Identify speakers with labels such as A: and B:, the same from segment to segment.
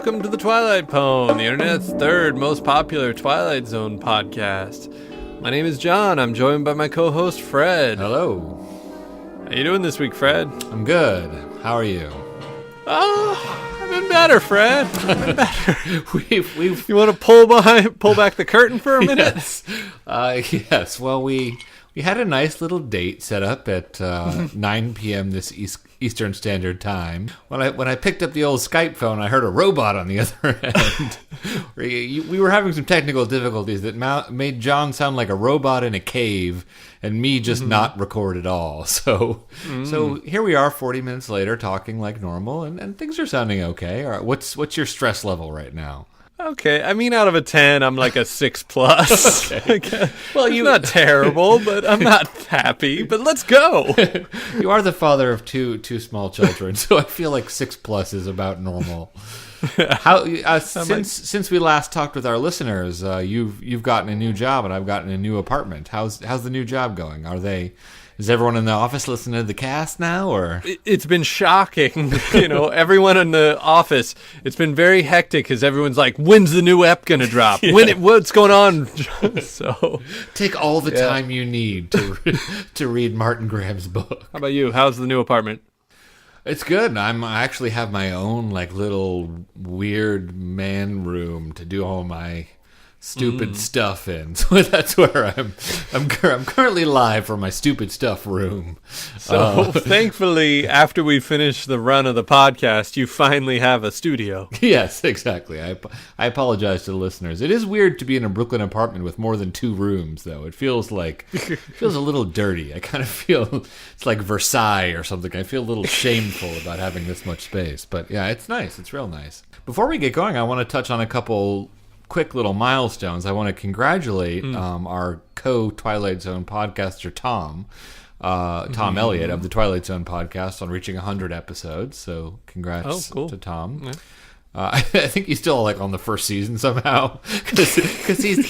A: welcome to the Twilight Pone, the internet's third most popular Twilight Zone podcast. My name is John. I'm joined by my co-host Fred.
B: Hello.
A: How you doing this week, Fred?
B: I'm good. How are you?
A: I've been better, Fred. I've been better.
B: we've
A: You want to pull back the curtain for a minute?
B: Yes. Well, we had a nice little date set up at 9 p.m. this Eastern Standard Time. When I picked up the old Skype phone, I heard a robot on the other end. We were having some technical difficulties that made John sound like a robot in a cave, and me just not record at all. So here we are, 40 minutes later, talking like normal, and things are sounding okay. All right, what's your stress level right now?
A: Okay, I mean, out of a 10, I'm like a 6+.
B: Okay.
A: Well, you're not terrible, but I'm not happy. But let's go.
B: You are the father of two small children, so I feel like 6+ is about normal. How since we last talked with our listeners, you've gotten a new job and I've gotten a new apartment. How's the new job going? Is everyone in the office listening to the cast now, or?
A: It's been shocking. Everyone in the office, it's been very hectic because everyone's like, when's the new ep going to drop?
B: Yeah.
A: What's going on? So
B: take all the time you need to read Martin Graham's book.
A: How about you? How's the new apartment?
B: It's good. I actually have my own little weird man room to do all my stupid stuff in. So that's where I'm currently live from my stupid stuff room.
A: So thankfully, after we finish the run of the podcast, you finally have a studio.
B: Yes, exactly. I apologize to the listeners. It is weird to be in a Brooklyn apartment with more than 2 rooms, though. It feels a little dirty. I kind of feel it's like Versailles or something. I feel a little shameful about having this much space. But yeah, it's nice. It's real nice. Before we get going, I want to touch on a couple quick little milestones. I want to congratulate our co-Twilight Zone podcaster Tom Elliott of the Twilight Zone podcast on reaching 100 episodes. So congrats to Tom. Yeah. I think he's still on the first season somehow because he's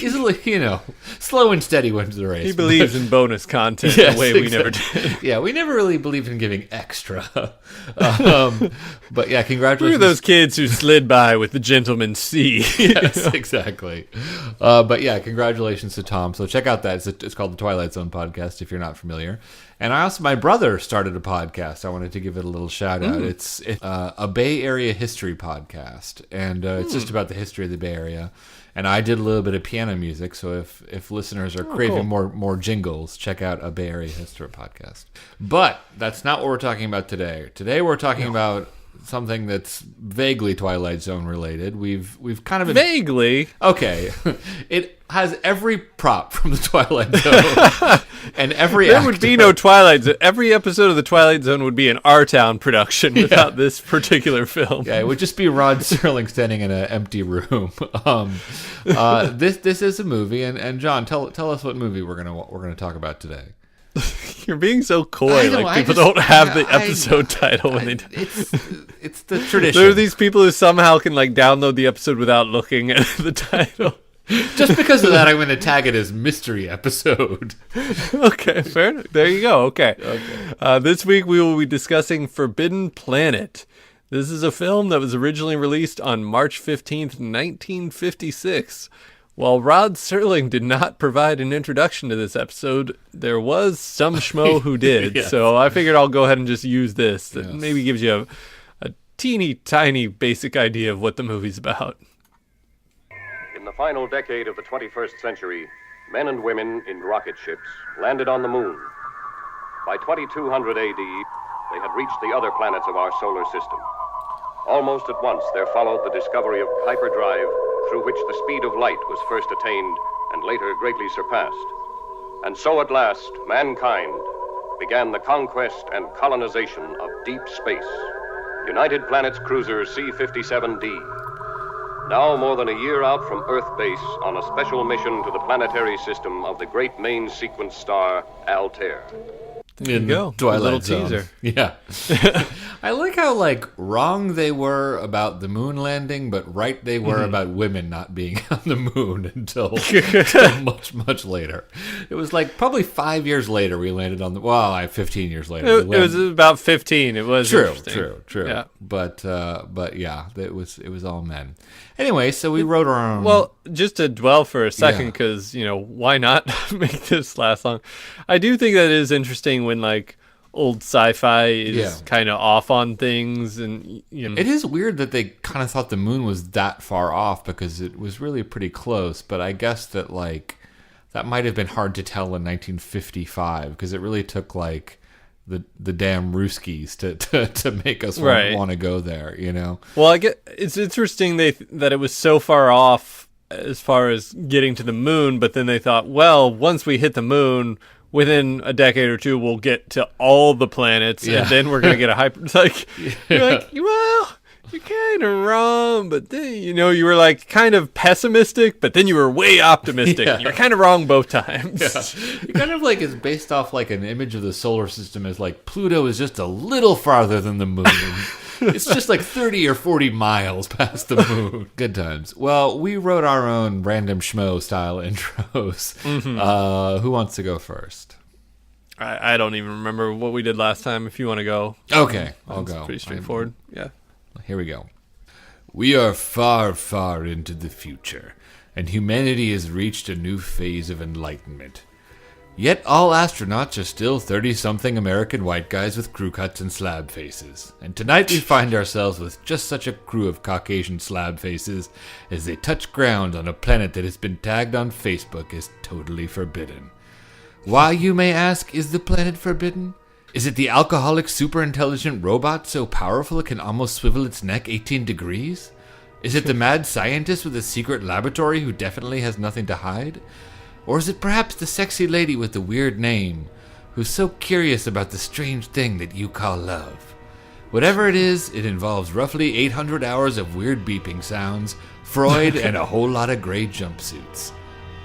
B: slow and steady wins the race.
A: He believes in bonus content the way we never did.
B: Yeah, we never really believed in giving extra. But yeah, congratulations.
A: We were those kids who slid by with the gentleman's C.
B: Yes, exactly. But yeah, congratulations to Tom. So check out that. It's called the Twilight Zone podcast if you're not familiar. And my brother started a podcast. I wanted to give it a little shout out. It's a Bay Area history podcast, and it's just about the history of the Bay Area. And I did a little bit of piano music, so if listeners are craving more jingles, check out a Bay Area history podcast. But that's not what we're talking about today. Today we're talking about something that's vaguely Twilight Zone related. We've kind of
A: vaguely.
B: Okay, it has every prop from the Twilight Zone and every.
A: There would be no Twilight Zone. Every episode of the Twilight Zone would be an R-Town production without this particular film.
B: Yeah, it would just be Rod Serling standing in an empty room. This is a movie, and John, tell us what movie we're gonna talk about today.
A: You're being so coy. People don't have the episode title when they do.
B: It's the tradition.
A: There are these people who somehow can download the episode without looking at the title.
B: Just because of that, I'm going to tag it as mystery episode.
A: Okay, fair enough. There you go. Okay. This week we will be discussing Forbidden Planet. This is a film that was originally released on March 15th, 1956. While Rod Serling did not provide an introduction to this episode, there was some schmo who did. Yes. So I figured I'll go ahead and just use this. That maybe gives you a teeny tiny basic idea of what the movie's about.
C: In the final decade of the 21st century, men and women in rocket ships landed on the moon. By 2200 AD, they had reached the other planets of our solar system. Almost at once, there followed the discovery of hyperdrive, through which the speed of light was first attained and later greatly surpassed. And so at last, mankind began the conquest and colonization of deep space. United Planets cruiser C-57D. Now more than a year out from Earth base on a special mission to the planetary system of the great main sequence star, Altair.
A: There you go.
B: Twilight
A: a little
B: Zone.
A: teaser.
B: Yeah. I like how wrong they were about the moon landing, but right they were about women not being on the moon until much, much later. It was probably 5 years later we landed on the 15 years later.
A: It was about 15. It was
B: true.
A: Yeah.
B: But yeah, it was all men. Anyway, so we wrote our own.
A: Well, just to dwell for a second, because why not make this last long? I do think that it is interesting when old sci-fi is kind of off on things, and
B: it is weird that they kind of thought the moon was that far off because it was really pretty close. But I guess that that might have been hard to tell in 1955 because it really took the damn Ruskies to make us want to go there,
A: Well, I get it's interesting that it was so far off as far as getting to the moon, but then they thought, well, once we hit the moon, within a decade or two, we'll get to all the planets, and then we're gonna get a hyper. It's well, you're kind of wrong, but then you were kind of pessimistic, but then you were way optimistic. And you're kind of wrong both times.
B: Yeah. It kind of is based off an image of the solar system as Pluto is just a little farther than the moon. It's just 30 or 40 miles past the moon. Good times. Well, we wrote our own random schmo style intros. Who wants to go first?
A: I don't even remember what we did last time. If you want to go.
B: Okay, I'll go.
A: Pretty straightforward. Yeah.
B: Here we go. We are far, far into the future, and humanity has reached a new phase of enlightenment. Yet all astronauts are still 30-something American white guys with crew cuts and slab faces. And tonight we find ourselves with just such a crew of Caucasian slab faces as they touch ground on a planet that has been tagged on Facebook as totally forbidden. Why, you may ask, is the planet forbidden? Is it the alcoholic super-intelligent robot so powerful it can almost swivel its neck 18 degrees? Is it the mad scientist with a secret laboratory who definitely has nothing to hide? Or is it perhaps the sexy lady with the weird name, who's so curious about the strange thing that you call love? Whatever it is, it involves roughly 800 hours of weird beeping sounds, Freud, and a whole lot of gray jumpsuits.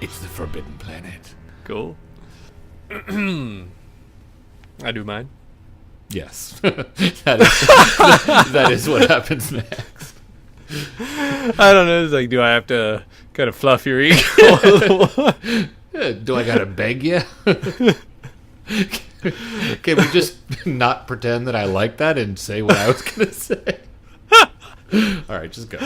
B: It's the Forbidden Planet.
A: Cool. I do mine.
B: Yes. that is what happens next.
A: I don't know. It's do I have to kind of fluff your ego a little?
B: Do I gotta beg you? Can we just not pretend that I like that and say what I was gonna say? All right, just go.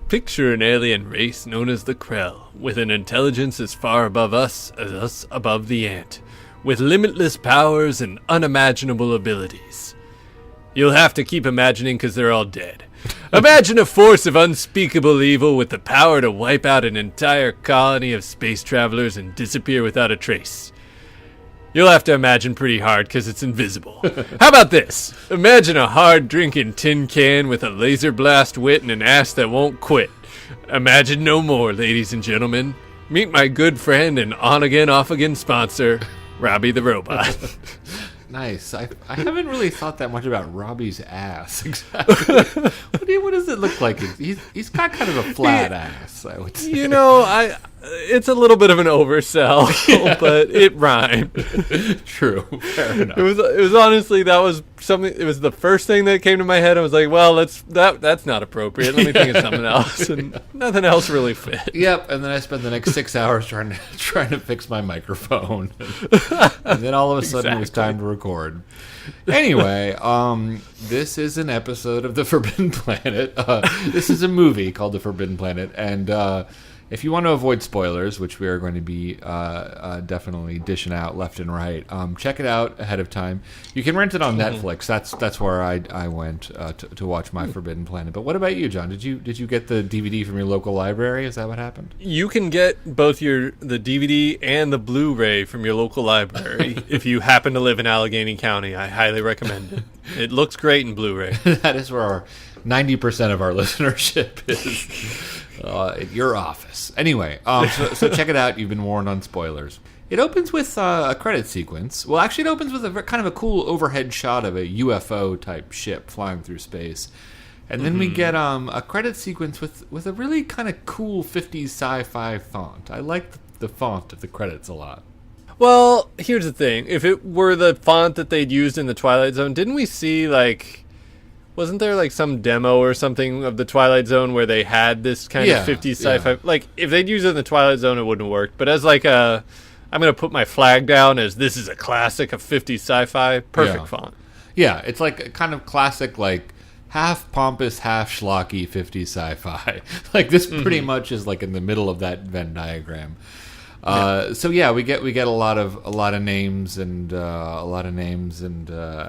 A: Picture an alien race known as the Krell, with an intelligence as far above us as us above the ant, with limitless powers and unimaginable abilities. You'll have to keep imagining because they're all dead. Imagine a force of unspeakable evil with the power to wipe out an entire colony of space travelers and disappear without a trace. You'll have to imagine pretty hard because it's invisible. How about this? Imagine a hard-drinking tin can with a laser blast wit and an ass that won't quit. Imagine no more, ladies and gentlemen. Meet my good friend and on-again, off-again sponsor, Robby the Robot.
B: Nice. I haven't really thought that much about Robbie's ass. Exactly. What does it look like? He's got kind of a flat ass, I would say.
A: It's a little bit of an oversell, but it rhymed.
B: True. Fair enough.
A: It was honestly, that was something. It was the first thing that came to my head. I was like, well, that's not appropriate. Let me think of something else, and nothing else really fit.
B: Yep. And then I spent the next 6 hours trying to fix my microphone, and then all of a sudden it was time to record. Anyway, this is an episode of The Forbidden Planet. This is a movie called The Forbidden Planet, and if you want to avoid spoilers, which we are going to be definitely dishing out left and right, check it out ahead of time. You can rent it on Netflix. That's where I went to watch My Forbidden Planet. But what about you, John? Did you get the DVD from your local library? Is that what happened?
A: You can get both the DVD and the Blu-ray from your local library if you happen to live in Allegheny County. I highly recommend it. It looks great in Blu-ray.
B: That is where 90% of our listenership is. At your office. Anyway, so check it out. You've been warned on spoilers. It opens with a credit sequence. Well, actually, it opens with a kind of a cool overhead shot of a UFO type ship flying through space, and then we get a credit sequence with a really kind of cool 50s sci-fi font. I like the font of the credits a lot.
A: Well, here's the thing. If it were the font that they'd used in the Twilight Zone, didn't we see, like... Wasn't there, like, some demo or something of the Twilight Zone where they had this kind of 50s sci-fi...
B: Yeah.
A: Like, if they'd used it in the Twilight Zone, it wouldn't have worked. But as, like, I'm going to put my flag down as this is a classic of 50s sci-fi, perfect font.
B: Yeah, it's like a kind of classic, like, half pompous, half schlocky 50s sci-fi. Like, this pretty much is, like, in the middle of that Venn diagram. So yeah, we get a lot of names and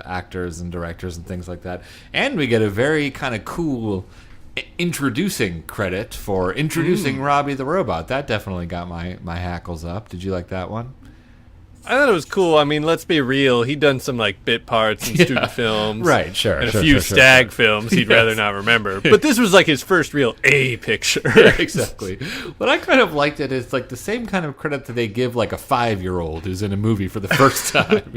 B: actors and directors and things like that, and we get a very kind of cool introducing credit for introducing Robby the Robot. That definitely got my hackles up. Did you like that one?
A: I thought it was cool. I mean, let's be real. He'd done some, like, bit parts in student films.
B: Right, sure.
A: And a few stag films he'd rather not remember. But this was, like, his first real A picture.
B: Yeah, exactly. What I kind of liked it is, like, the same kind of credit that they give, like, a 5-year-old who's in a movie for the first time.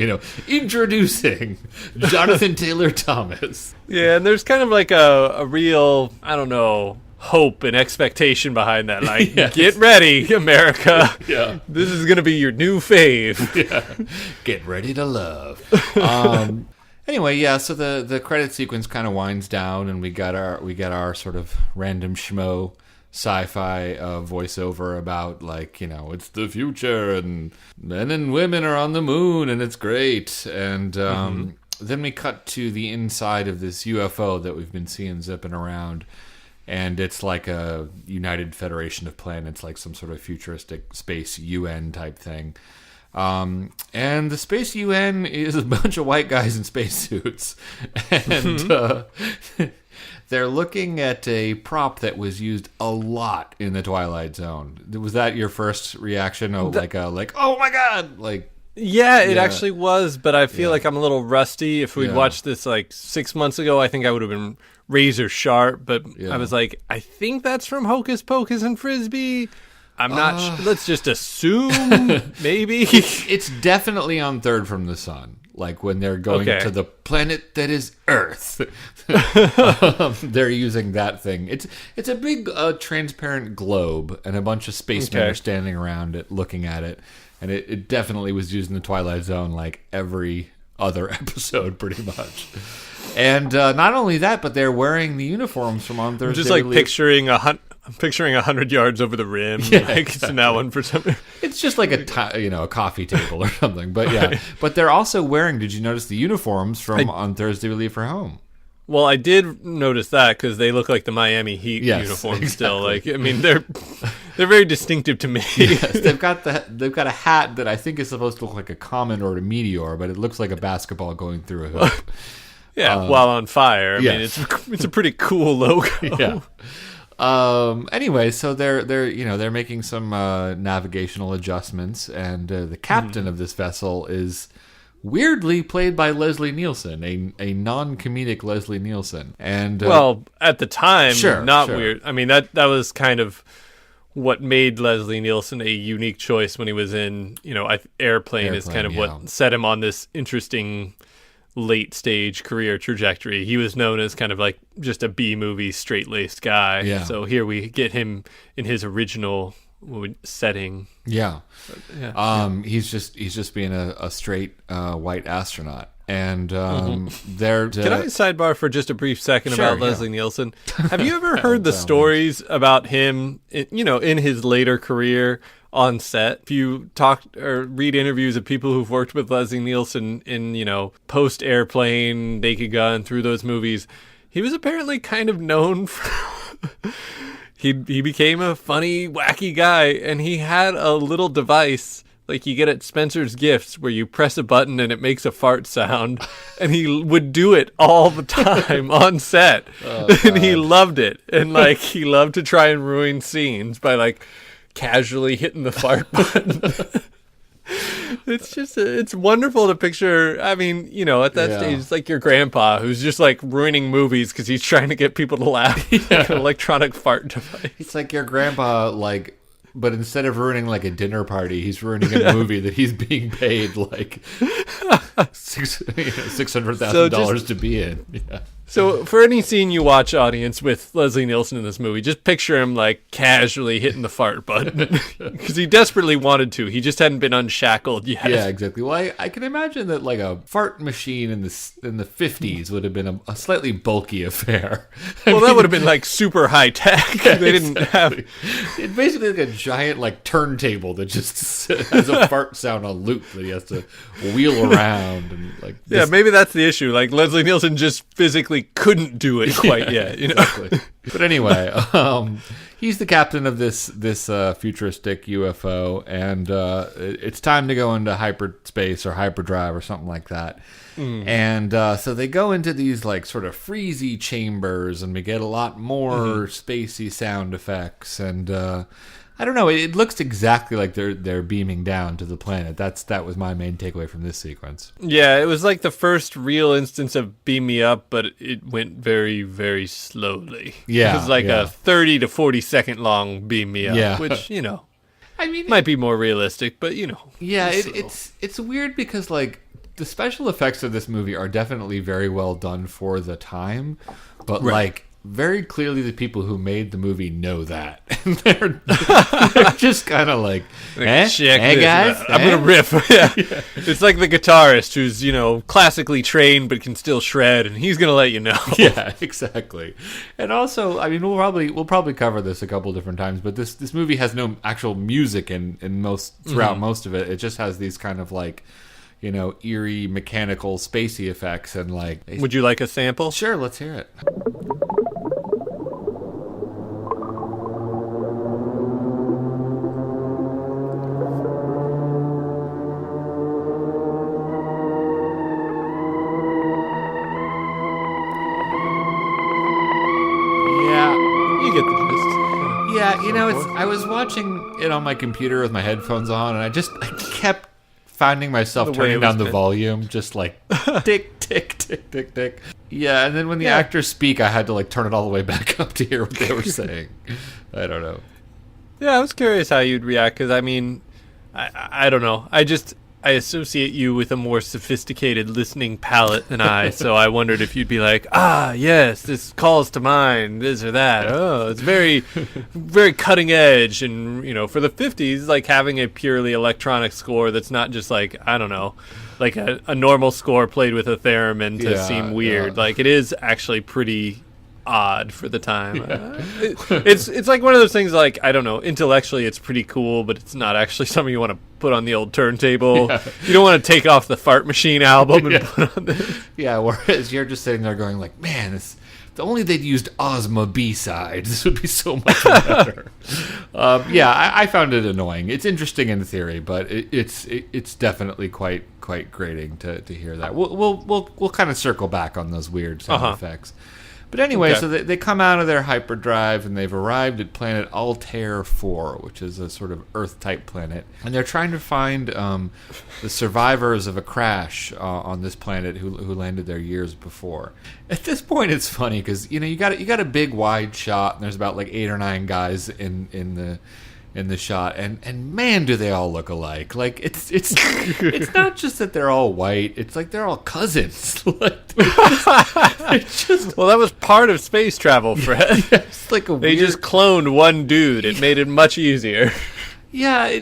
B: Introducing Jonathan Taylor Thomas.
A: Yeah, and there's kind of, like, a real, I don't know... hope and expectation behind that. Like, get ready, America.
B: Yeah.
A: This is going to be your new fave.
B: Yeah. Get ready to love. Anyway, yeah, so the credit sequence kind of winds down, and we got our sort of random schmo sci-fi voiceover about, like, it's the future and men and women are on the moon and it's great. And then we cut to the inside of this UFO that we've been seeing zipping around. And it's like a United Federation of Planets, like some sort of futuristic space UN type thing. And the space UN is a bunch of white guys in spacesuits. And they're looking at a prop that was used a lot in the Twilight Zone. Was that your first reaction? Oh, like, oh my God! Like,
A: yeah, it actually was, but I feel like I'm a little rusty. If we'd watched this like 6 months ago, I think I would have been razor sharp, but I was like, I think that's from Hocus Pocus and Frisbee. I'm not sure. Let's just assume, maybe.
B: It's definitely on Third from the Sun. Like when they're going to the planet that is Earth. They're using that thing. It's a big transparent globe, and a bunch of spacemen are standing around it, looking at it. And it definitely was used in the Twilight Zone like every other episode, pretty much. And not only that, but they're wearing the uniforms from On Thursday.
A: Just like picturing 100 yards over the rim.
B: Yeah,
A: like
B: exactly.
A: It's now one for something.
B: It's just like a coffee table or something. But yeah, but they're also wearing. Did you notice the uniforms from On Thursday We Leave for Home?
A: Well, I did notice that because they look like the Miami Heat uniforms still. Like, I mean, they're very distinctive to me.
B: Yes, they've got a hat that I think is supposed to look like a comet or a meteor, but it looks like a basketball going through a hoop.
A: Yeah, while on fire. I mean, it's a pretty cool logo.
B: Yeah. Anyway, so they're making some navigational adjustments, and the captain of this vessel is weirdly played by Leslie Nielsen, a non-comedic Leslie Nielsen. And
A: well, at the time,
B: sure.
A: Weird. I mean, that was kind of what made Leslie Nielsen a unique choice when he was in, Airplane is kind of what set him on this interesting late stage career trajectory. He was known as kind of like just a B-movie straight-laced guy.
B: Yeah.
A: So here we get him in his original setting.
B: Yeah. He's just being a straight white astronaut. And they're...
A: Can I sidebar for just a brief second about Leslie Nielsen? Have you ever heard the stories about him, in his later career on set? If you talk or read interviews of people who've worked with Leslie Nielsen in, post-Airplane, Naked Gun, through those movies, he was apparently kind of known for... He became a funny, wacky guy, and he had a little device like you get at Spencer's Gifts where you press a button and it makes a fart sound, and he would do it all the time on set. And he loved it. And like he loved to try and ruin scenes by like casually hitting the fart button. It's wonderful to picture. I mean, at that stage, it's like your grandpa who's just like ruining movies because he's trying to get people to laugh. Like an electronic fart device.
B: It's like your grandpa, but instead of ruining like a dinner party, he's ruining a movie that he's being paid like $600,000 to be in. Yeah.
A: So for any scene you watch, audience, with Leslie Nielsen in this movie, just picture him like casually hitting the fart button because he desperately wanted to. He just hadn't been unshackled yet.
B: Yeah, exactly. Well, I can imagine that like a fart machine in the 50s would have been a slightly bulky affair.
A: Well, that would have been like super high tech. They didn't have.
B: It's basically like a giant like turntable that just has a fart sound on loop that he has to wheel around and like.
A: Yeah, maybe that's the issue. Like Leslie Nielsen just physically couldn't do it quite yet. You know.
B: Exactly. But anyway, he's the captain of this futuristic UFO, and it's time to go into hyperspace or hyperdrive or something like that. And so they go into these like sort of freezy chambers, and we get a lot more spacey sound effects, and I don't know. It looks exactly like they're beaming down to the planet. That was my main takeaway from this sequence.
A: Yeah, it was like the first real instance of beam me up, but it went very, very slowly.
B: Yeah,
A: it was like a 30 to 40 second long beam me up, which
B: I mean,
A: might be more realistic, but
B: yeah, it's weird because like the special effects of this movie are definitely very well done for the time, but like. Very clearly, the people who made the movie know that. And they're just kind of like, hey guys,
A: I'm going to riff. Yeah. It's like the guitarist who's, classically trained but can still shred, and he's going to let you know.
B: Yeah, exactly. And also, I mean, we'll probably cover this a couple different times, but this movie has no actual music throughout most of it. It just has these kind of like, eerie mechanical spacey effects and like.
A: Would you like a sample?
B: Sure, let's hear it. I was watching it on my computer with my headphones on, and I kept finding myself turning down the volume, just like tick, tick, tick, tick, tick. Yeah, and then when the actors speak, I had to like turn it all the way back up to hear what they were saying. I don't know.
A: Yeah, I was curious how you'd react, because I mean, I don't know. I associate you with a more sophisticated listening palate than I, so I wondered if you'd be like, yes, this calls to mind this or that. Oh, it's very, very cutting edge. And, for the 50s, like having a purely electronic score that's not just like, I don't know, like a normal score played with a theremin to seem weird. Yeah. Like it is actually pretty odd for the time. It's like one of those things like, I don't know, intellectually it's pretty cool, but it's not actually something you want to put on the old turntable. Yeah. You don't want to take off the Fart Machine album and put on this.
B: Yeah, whereas you're just sitting there going like, man, if only they'd used Ozma B-sides, this would be so much better. I found it annoying. It's interesting in theory, but it's definitely quite grating to hear that. We'll kind of circle back on those weird sound effects. But anyway, so they come out of their hyperdrive, and they've arrived at planet Altair 4, which is a sort of Earth-type planet. And they're trying to find the survivors of a crash on this planet who landed there years before. At this point, it's funny because you got a big wide shot, and there's about like 8 or 9 guys in the shot, and man, do they all look alike. Like it's not just that they're all white, it's like they're all cousins.
A: Well, that was part of space travel, Fred.
B: Yeah, it's like
A: they just cloned one dude. It made it much easier.
B: Yeah,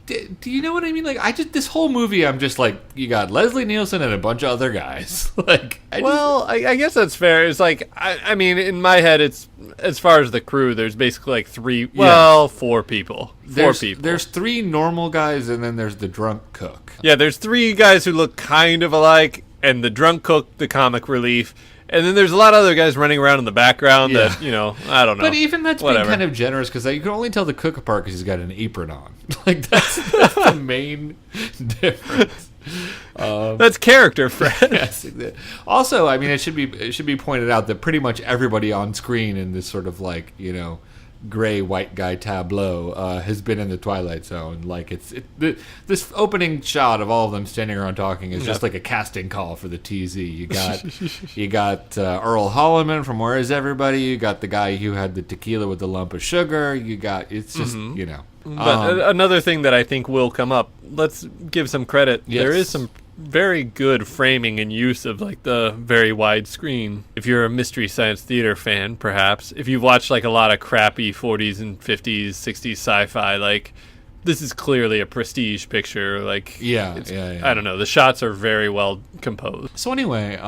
B: do you know what I mean? Like, this whole movie, I'm just like, you got Leslie Nielsen and a bunch of other guys.
A: I guess that's fair. It's like, I mean, in my head, it's, as far as the crew, there's basically like 4 people.
B: There's 3 normal guys, and then there's the drunk cook.
A: Yeah, there's 3 guys who look kind of alike, and the drunk cook, the comic relief. And then there's a lot of other guys running around in the background that, I don't know.
B: But even that's being kind of generous, because you can only tell the cook apart because he's got an apron on. Like, that's the main difference.
A: That's character, Fred.
B: Yes. Also, I mean, it should be pointed out that pretty much everybody on screen in this sort of like, gray white guy tableau has been in the Twilight Zone. Like this opening shot of all of them standing around talking is just like a casting call for the TZ. You got Earl Holliman from Where Is Everybody? You got the guy who had the tequila with the lump of sugar. It's just
A: But another thing that I think will come up. Let's give some credit.
B: Yes.
A: There is some very good framing and use of like the very wide screen. If you're a Mystery Science Theater fan, perhaps, if you've watched like a lot of crappy 40s and 50s, 60s sci-fi, like this is clearly a prestige picture. Like,
B: Yeah.
A: I don't know. The shots are very well composed.
B: So anyway,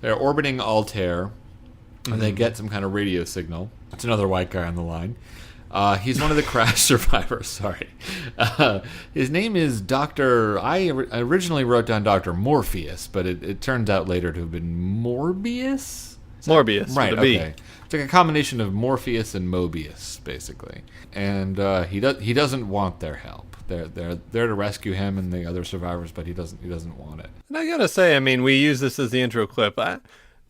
B: they're orbiting Altair, and they get some kind of radio signal. It's another white guy on the line. He's one of the crash survivors. Sorry. His name is Dr. I originally wrote down Dr. Morpheus, but it turns out later to have been Morbius?
A: Morbius,
B: Right,
A: with a B.
B: okay. It's like a combination of Morpheus and Mobius, basically. And he doesn't want their help. They're there to rescue him and the other survivors, but he doesn't want it.
A: And I gotta say, I mean, we use this as the intro clip.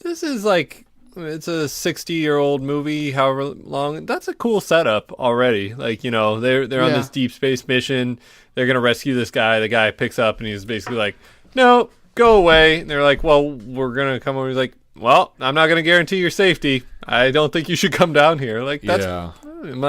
A: This is like, it's a 60-year-old movie, however long. That's a cool setup already. Like, you know, they're on this deep space mission. They're gonna rescue this guy. The guy picks up and he's basically like, "No, go away." And they're like, "Well, we're gonna come over." He's like, "Well, I'm not gonna guarantee your safety. I don't think you should come down here." Like, that's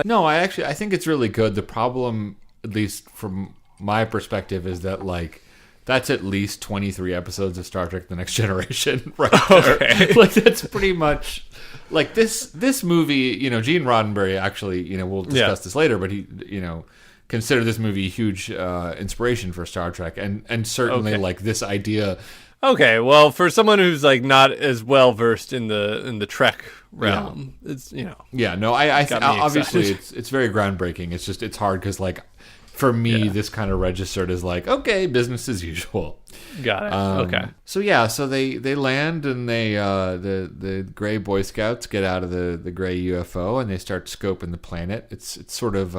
B: No, I think it's really good. The problem, at least from my perspective, is that like that's at least 23 episodes of Star Trek: The Next Generation, right there.
A: Okay.
B: Like that's pretty much like this movie. You know, Gene Roddenberry actually. You know, we'll discuss this later, but he, you know, considered this movie a huge inspiration for Star Trek, and certainly like this idea.
A: Okay, well, for someone who's like not as well versed in the Trek realm, it's, you know.
B: Yeah, no, I obviously it's very groundbreaking. It's just it's hard because like for me this kind of registered as like, okay, business as usual.
A: Got it. Okay.
B: So yeah, so they land and they the gray Boy Scouts get out of the gray UFO and they start scoping the planet. It's sort of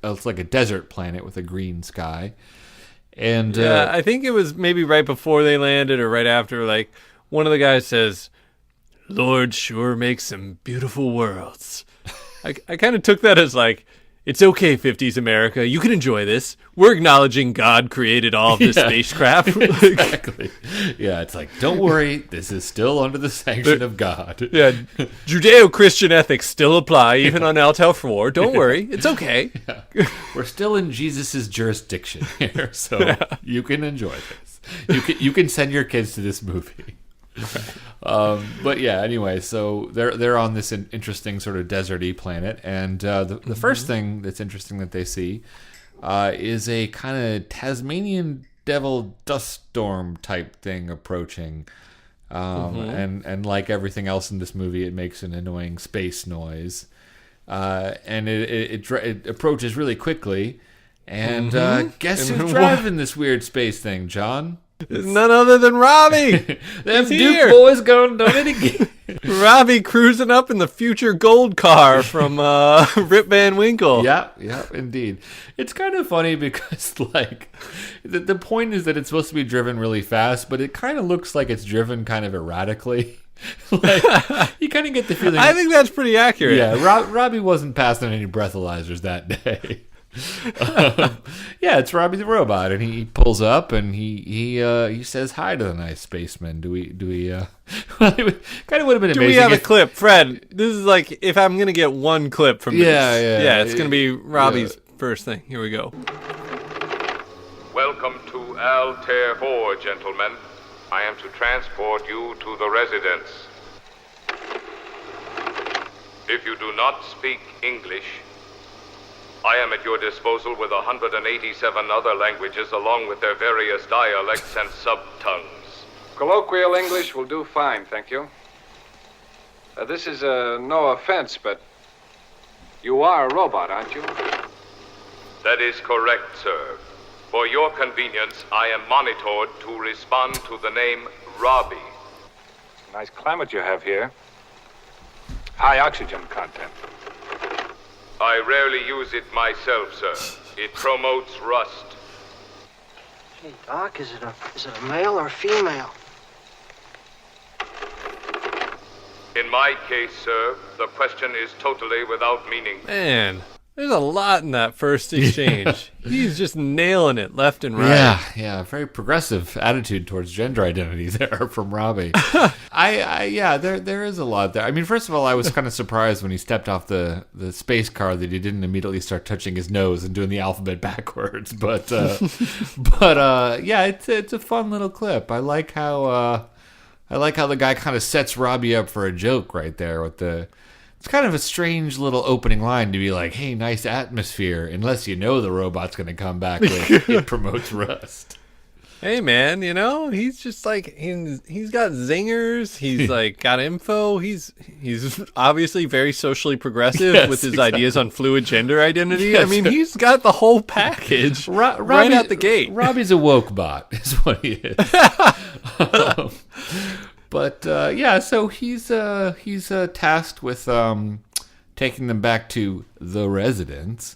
B: it's like a desert planet with a green sky. And
A: I think it was maybe right before they landed or right after. Like, one of the guys says, "Lord sure makes some beautiful worlds." I kind of took that as like, it's okay, 50s America, you can enjoy this. We're acknowledging God created all of this spacecraft.
B: Exactly. Yeah, it's like, don't worry, this is still under the sanction of God.
A: Yeah, Judeo-Christian ethics still apply even on Altair 4. Don't worry, it's okay.
B: Yeah. We're still in Jesus's jurisdiction here, so you can enjoy this. You can send your kids to this movie. But yeah, anyway, so they're on this interesting sort of deserty planet, and the first thing that's interesting that they see is a kind of Tasmanian devil dust storm type thing approaching, and like everything else in this movie, it makes an annoying space noise, and it approaches really quickly, and guess who's driving this weird space thing, John?
A: It's none other than Robby.
B: Them Duke boys done it again.
A: Robby cruising up in the future gold car from Rip Van Winkle.
B: Yeah, indeed. It's kind of funny because, like, the point is that it's supposed to be driven really fast, but it kind of looks like it's driven kind of erratically. Like, you kind of get the feeling.
A: I think that's pretty accurate.
B: Yeah, Robby wasn't passing any breathalyzers that day. Yeah, it's Robby the Robot, and he pulls up and he says hi to the nice spaceman. Do we well, it kind of would have been amazing.
A: Do we have a clip, Fred? This is like, if I'm gonna get one clip from this. Yeah, it's gonna be Robby's first thing. Here we go.
D: Welcome to Altair 4, gentlemen. I am to transport you to the residence. If you do not speak English, I am at your disposal with 187 other languages along with their various dialects and subtongues.
E: Colloquial English will do fine, thank you. This is no offense, but you are a robot, aren't you?
D: That is correct, sir. For your convenience, I am monitored to respond to the name Robby.
E: Nice climate you have here. High oxygen content.
D: I rarely use it myself, sir. It promotes rust.
F: Hey, Doc, is it a male or a female?
D: In my case, sir, the question is totally without meaning.
A: Man, There's a lot in that first exchange. He's just nailing it left and right.
B: Yeah, very progressive attitude towards gender identity there from Robby. There is a lot there. I mean, first of all, I was kind of surprised when he stepped off the space car that he didn't immediately start touching his nose and doing the alphabet backwards. But it's a fun little clip. I like how the guy kind of sets Robby up for a joke right there with the. It's kind of a strange little opening line to be like, hey, nice atmosphere, unless you know the robot's going to come back with it promotes rust.
A: Hey, man, he's just like, he's got zingers. He's like got info. He's obviously very socially progressive with his ideas on fluid gender identity.
B: Yes.
A: I mean, he's got the whole package right out the gate.
B: Robby's a woke bot is what he is. But so he's tasked with taking them back to the residence,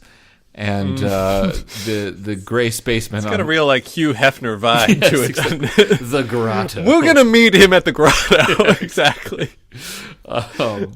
B: and the gray spaceman.
A: It's got a real like Hugh Hefner vibe to it.
B: Exactly. The grotto.
A: We're gonna meet him at the grotto. Exactly.
B: But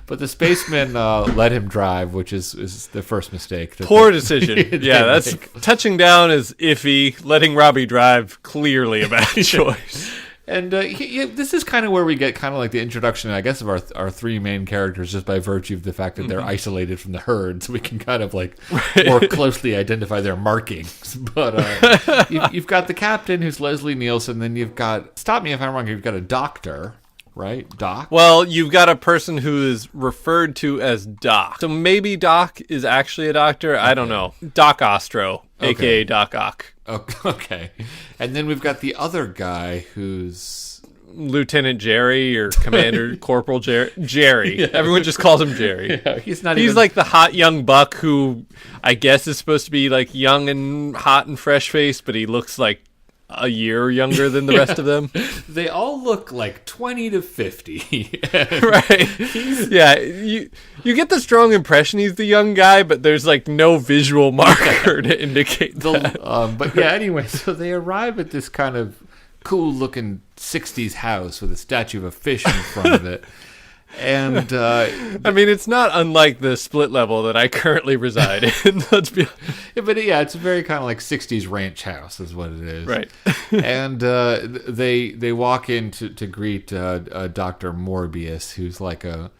B: the spacemen let him drive, which is the first mistake.
A: Poor decision. Yeah, that's touching down is iffy. Letting Robby drive, clearly a bad choice.
B: And this is kind of where we get kind of like the introduction, I guess, of our three main characters, just by virtue of the fact that they're isolated from the herd, so we can kind of like more closely identify their markings. But you've got the captain, who's Leslie Nielsen. Then you've got, stop me if I'm wrong, you've got a doctor, right? Doc?
A: Well, you've got a person who is referred to as Doc. So maybe Doc is actually a doctor. Okay. I don't know. Doc Ostro, a.k.a. Doc Ock.
B: Okay. And then we've got the other guy who's
A: Lieutenant Jerry or Commander Corporal Jerry. Yeah. Everyone just calls him Jerry.
B: Yeah, he's
A: like the hot young buck who I guess is supposed to be like young and hot and fresh faced, but he looks like a year younger than the rest of them.
B: They all look like 20 to 50.
A: Right. Yeah, you get the strong impression he's the young guy, but there's like no visual marker to indicate that.
B: But yeah, anyway, so they arrive at this kind of cool looking 60s house with a statue of a fish in front of it. And
A: I mean, it's not unlike the split level that I currently reside in. Let's be
B: but yeah, it's a very kind of like 60s ranch house is what it is.
A: Right.
B: And they walk in to greet Dr. Morbius, who's like a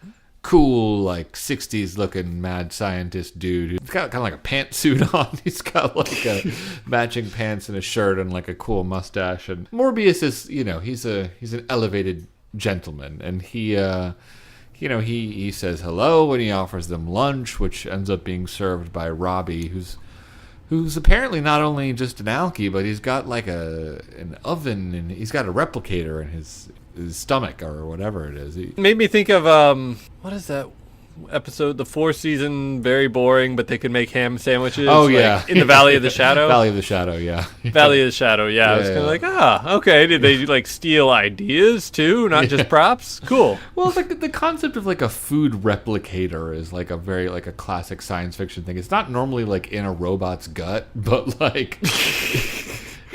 B: cool like 60s looking mad scientist dude who's got kind of like a pantsuit on. He's got like a matching pants and a shirt and like a cool mustache. And Morbius is, he's an elevated gentleman, and he says hello and he offers them lunch, which ends up being served by Robby, who's apparently not only just an alky, but he's got like an oven, and he's got a replicator in his stomach or whatever it is.
A: It made me think of what is that episode? The 4th season, very boring, but they could make ham sandwiches.
B: Oh yeah,
A: in the Valley of the Shadow.
B: Valley of the Shadow, yeah.
A: Valley of the Shadow, yeah. I was kind of like, okay. Did they like steal ideas too, not just props? Cool.
B: Well, the concept of like a food replicator is like a very like a classic science fiction thing. It's not normally like in a robot's gut, but like.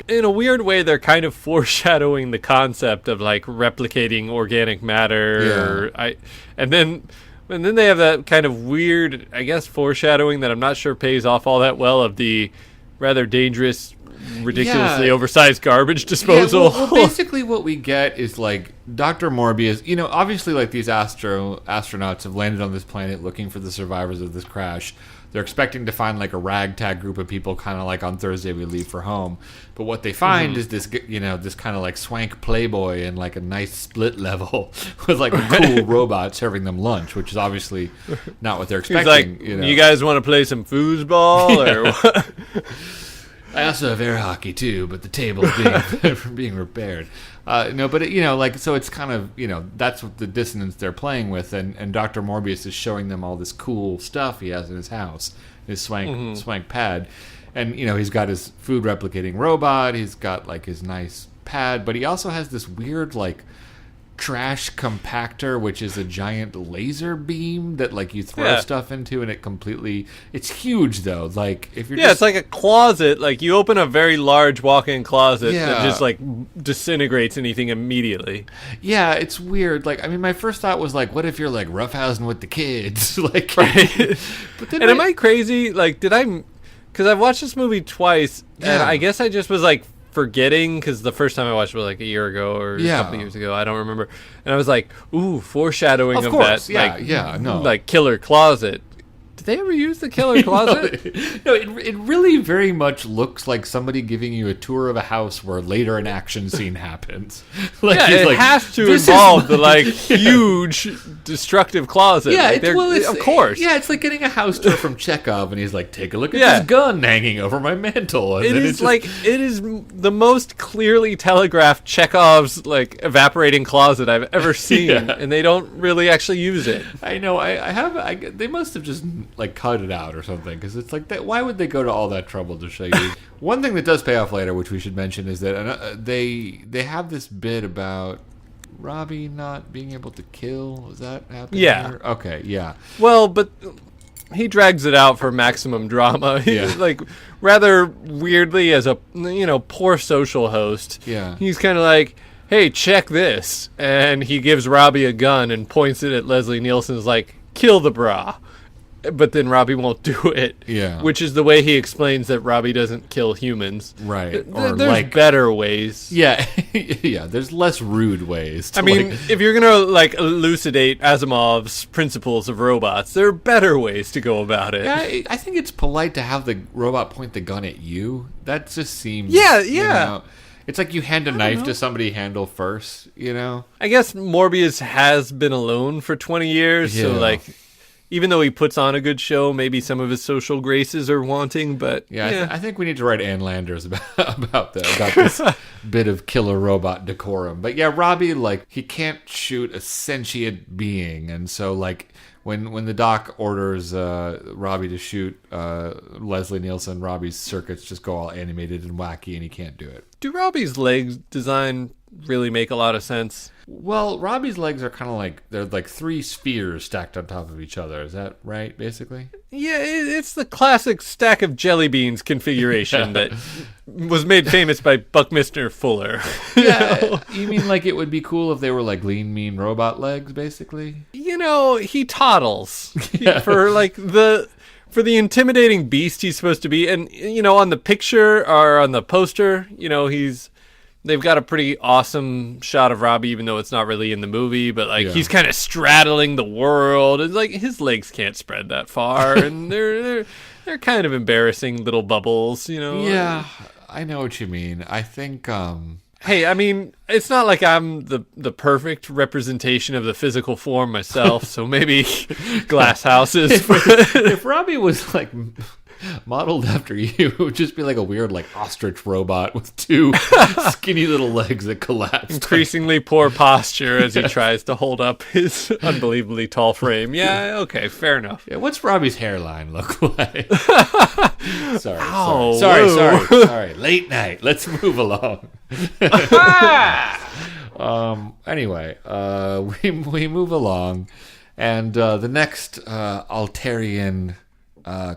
A: In a weird way, they're kind of foreshadowing the concept of like replicating organic matter.
B: Yeah.
A: And then they have that kind of weird, I guess, foreshadowing that I'm not sure pays off all that well of the rather dangerous, ridiculously oversized garbage disposal.
B: Yeah, well, basically what we get is like Dr. Morbius, obviously like these astronauts have landed on this planet looking for the survivors of this crash. They're expecting to find like a ragtag group of people, kind of like on Thursday we leave for home. But what they find is this, this kind of like swank playboy in like a nice split level with like a cool robot serving them lunch, which is obviously not what they're expecting.
A: He's like, you guys want to play some foosball or what?
B: I also have air hockey too, but the table's being repaired. So it's kind of, that's what the dissonance they're playing with, and Dr. Morbius is showing them all this cool stuff he has in his house, his swank pad, and he's got his food replicating robot, he's got like his nice pad, but he also has this weird like trash compactor, which is a giant laser beam that like you throw stuff into, and it's huge though. Like if you're
A: it's like a closet. Like you open a very large walk-in closet that just like disintegrates anything immediately.
B: Yeah, it's weird. Like, I mean, my first thought was like, what if you're like roughhousing with the kids? Like,
A: right.
B: But then
A: am I crazy? Like, because I've watched this movie twice, and I guess I just was like forgetting, because the first time I watched it was like a year ago or a couple years ago. I don't remember. And I was like, ooh, foreshadowing of
B: course,
A: that. Like killer closet. Did they ever use the killer closet?
B: No, it really very much looks like somebody giving you a tour of a house where later an action scene happens. Like,
A: it has to involve the like huge destructive closet.
B: Yeah,
A: like, of course.
B: Yeah, it's like getting a house tour from Chekhov, and he's like, "Take a look at this gun hanging over my mantle." And
A: it is the most clearly telegraphed Chekhov's like evaporating closet I've ever seen, and they don't really actually use it.
B: I know. They must have just like cut it out or something, because it's like that. Why would they go to all that trouble to show you? One thing that does pay off later, which we should mention, is that they have this bit about Robby not being able to kill. Was that happening?
A: Yeah.
B: Here? Okay. Yeah.
A: Well, but he drags it out for maximum drama. Like rather weirdly, as a poor social host.
B: Yeah.
A: He's kind of like, hey, check this, and he gives Robby a gun and points it at Leslie Nielsen's like, kill the bra. But then Robby won't do it.
B: Yeah.
A: Which is the way he explains that Robby doesn't kill humans.
B: Right.
A: Or there's better ways.
B: Yeah. Yeah. There's less rude ways.
A: I mean, if you're going to like elucidate Asimov's principles of robots, there are better ways to go about it.
B: Yeah, I think it's polite to have the robot point the gun at you. That just seems...
A: Yeah.
B: It's like you hand a knife to somebody handle first,
A: I guess Morbius has been alone for 20 years, so like... Even though he puts on a good show, maybe some of his social graces are wanting, but...
B: I think we need to write Ann Landers about this bit of killer robot decorum. But yeah, Robby, like, he can't shoot a sentient being, and so, like, when the doc orders Robby to shoot Leslie Nielsen, Robby's circuits just go all animated and wacky, and he can't do it.
A: Do Robby's legs design really make a lot of sense?
B: Well, Robby's legs are kind of like, they're like three spheres stacked on top of each other. Is that right, basically?
A: Yeah, it's the classic stack of jelly beans configuration that was made famous by Buckminster Fuller.
B: You mean like it would be cool if they were like lean, mean robot legs, basically?
A: He toddles for the intimidating beast he's supposed to be. And, on the picture or on the poster, they've got a pretty awesome shot of Robby, even though it's not really in the movie, but he's kind of straddling the world, and like his legs can't spread that far, and they're kind of embarrassing little bubbles,
B: Yeah, I know what you mean. I think
A: hey, I mean, it's not like I'm the perfect representation of the physical form myself, so maybe glass houses.
B: If Robby was like modeled after you, it would just be like a weird like ostrich robot with two skinny little legs that collapse.
A: Increasingly poor posture as he tries to hold up his unbelievably tall frame. Yeah, okay, fair enough.
B: Yeah, what's Robby's hairline look like?
A: Sorry.
B: Sorry. Late night. Let's move along. Anyway, we move along, and the next Altarian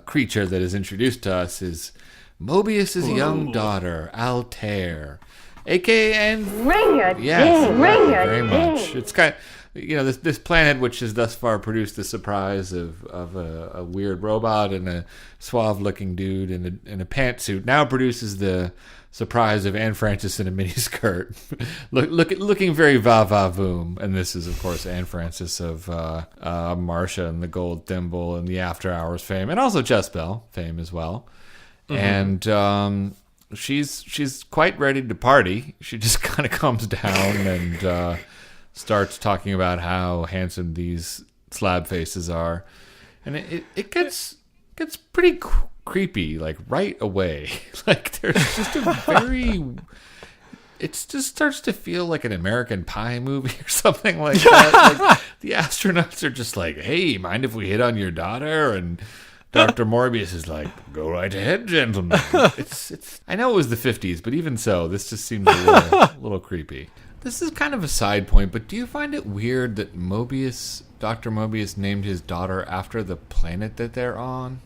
B: creature that is introduced to us is Mobius's young daughter, Altair, aka
G: Ring a
B: yes,
G: ding, ring a
B: very
G: ding.
B: much. It's kind of, this planet, which has thus far produced the surprise of a weird robot and a suave-looking dude in a pantsuit, now produces the surprise of Anne Francis in a miniskirt, looking very va-va-voom. And this is, of course, Anne Francis of Marcia and the Gold Thimble and the After Hours fame, and also Jess Bell fame as well. Mm-hmm. And she's quite ready to party. She just kind of comes down and starts talking about how handsome these slab faces are, and it gets pretty creepy, like right away. Like there's just it just starts to feel like an American Pie movie or something like that. Like the astronauts are just like, hey, mind if we hit on your daughter? And Dr. Morbius is like, go right ahead, gentlemen. It's I know it was the 50s, but even so, this just seems a little creepy. This is kind of a side point, but do you find it weird that Dr. Mobius named his daughter after the planet that they're on?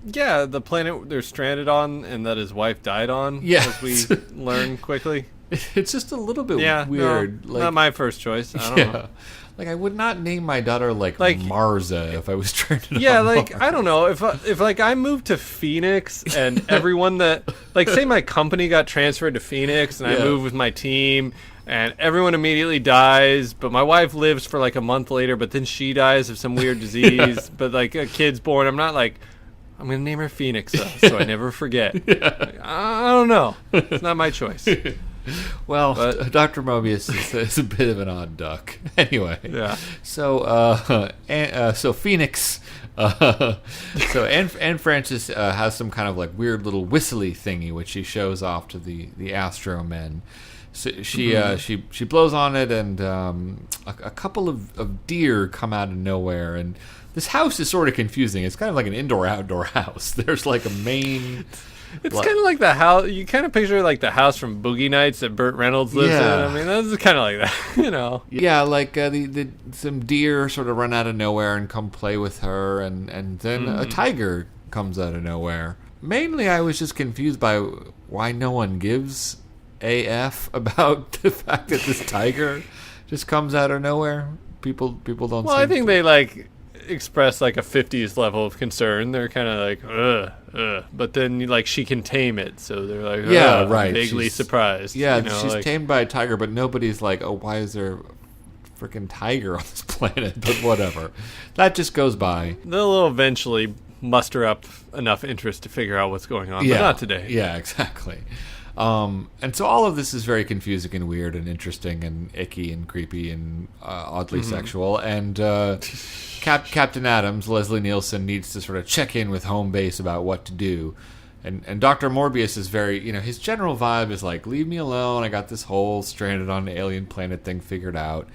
A: Yeah, the planet they're stranded on and that his wife died on,
B: Yeah.
A: as we learn quickly.
B: It's just a little bit
A: Yeah,
B: weird.
A: no, not my first choice. I don't know.
B: Like, I would not name my daughter, like Marza if I was stranded
A: Yeah,
B: on
A: like,
B: Mars.
A: I don't know. If like, I moved to Phoenix and everyone that... Like, say my company got transferred to Phoenix and I
B: Yeah.
A: moved with my team and everyone immediately dies, but my wife lives for, like, a month later, but then she dies of some weird disease, but, like, a kid's born. I'm not like... I'm going to name her Phoenix, though, so I never forget. Like, I don't know. It's not my choice.
B: Well,
A: But-
B: Dr. Mobius is a bit of an odd duck. Anyway,
A: Yeah.
B: So, so Phoenix, so Anne Francis has some kind of like weird little whistly thingy which she shows off to the Astro Men. So she blows on it, and a couple of deer come out of nowhere, and this house is sort of confusing. It's kind of like an indoor-outdoor house. There's like a main...
A: It's kind of like the house. You kind of picture like the house from Boogie Nights that Burt Reynolds lives in.
B: Yeah.
A: I mean, that's kind of like that, you know.
B: Yeah, like some deer sort of run out of nowhere and come play with her, and then a tiger comes out of nowhere. Mainly, I was just confused by why no one gives AF about the fact that this tiger just comes out of nowhere. People don't.
A: Well, I
B: seem
A: think
B: to.
A: they like express like a 50s level of concern. They're kind of like, but then like she can tame it, so they're like,
B: Yeah, right.
A: vaguely
B: She's-
A: surprised.
B: Yeah,
A: you know,
B: she's
A: like,
B: tamed by a tiger, but nobody's like, oh, why is there a freaking tiger on this planet? But whatever. That just goes by.
A: they'll eventually muster up enough interest to figure out what's going on, but not today.
B: Yeah, exactly. And so all of this is very confusing and weird and interesting and icky and creepy and oddly sexual. And Captain Adams, Leslie Nielsen, needs to sort of check in with home base about what to do. And Dr. Morbius is very, his general vibe is like, leave me alone. I got this whole stranded on an alien planet thing figured out.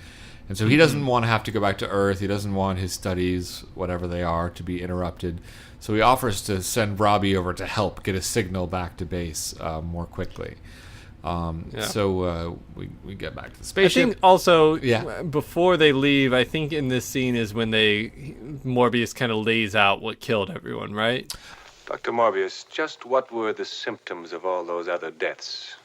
B: And so he doesn't want to have to go back to Earth. He doesn't want his studies, whatever they are, to be interrupted. So he offers to send Robby over to help get a signal back to base more quickly. So we get back to the
A: I
B: spaceship.
A: think also,
B: Yeah.
A: before they leave, I think in this scene is when Morbius kind of lays out what killed everyone, right?
E: Dr. Morbius, just what were the symptoms of all those other deaths?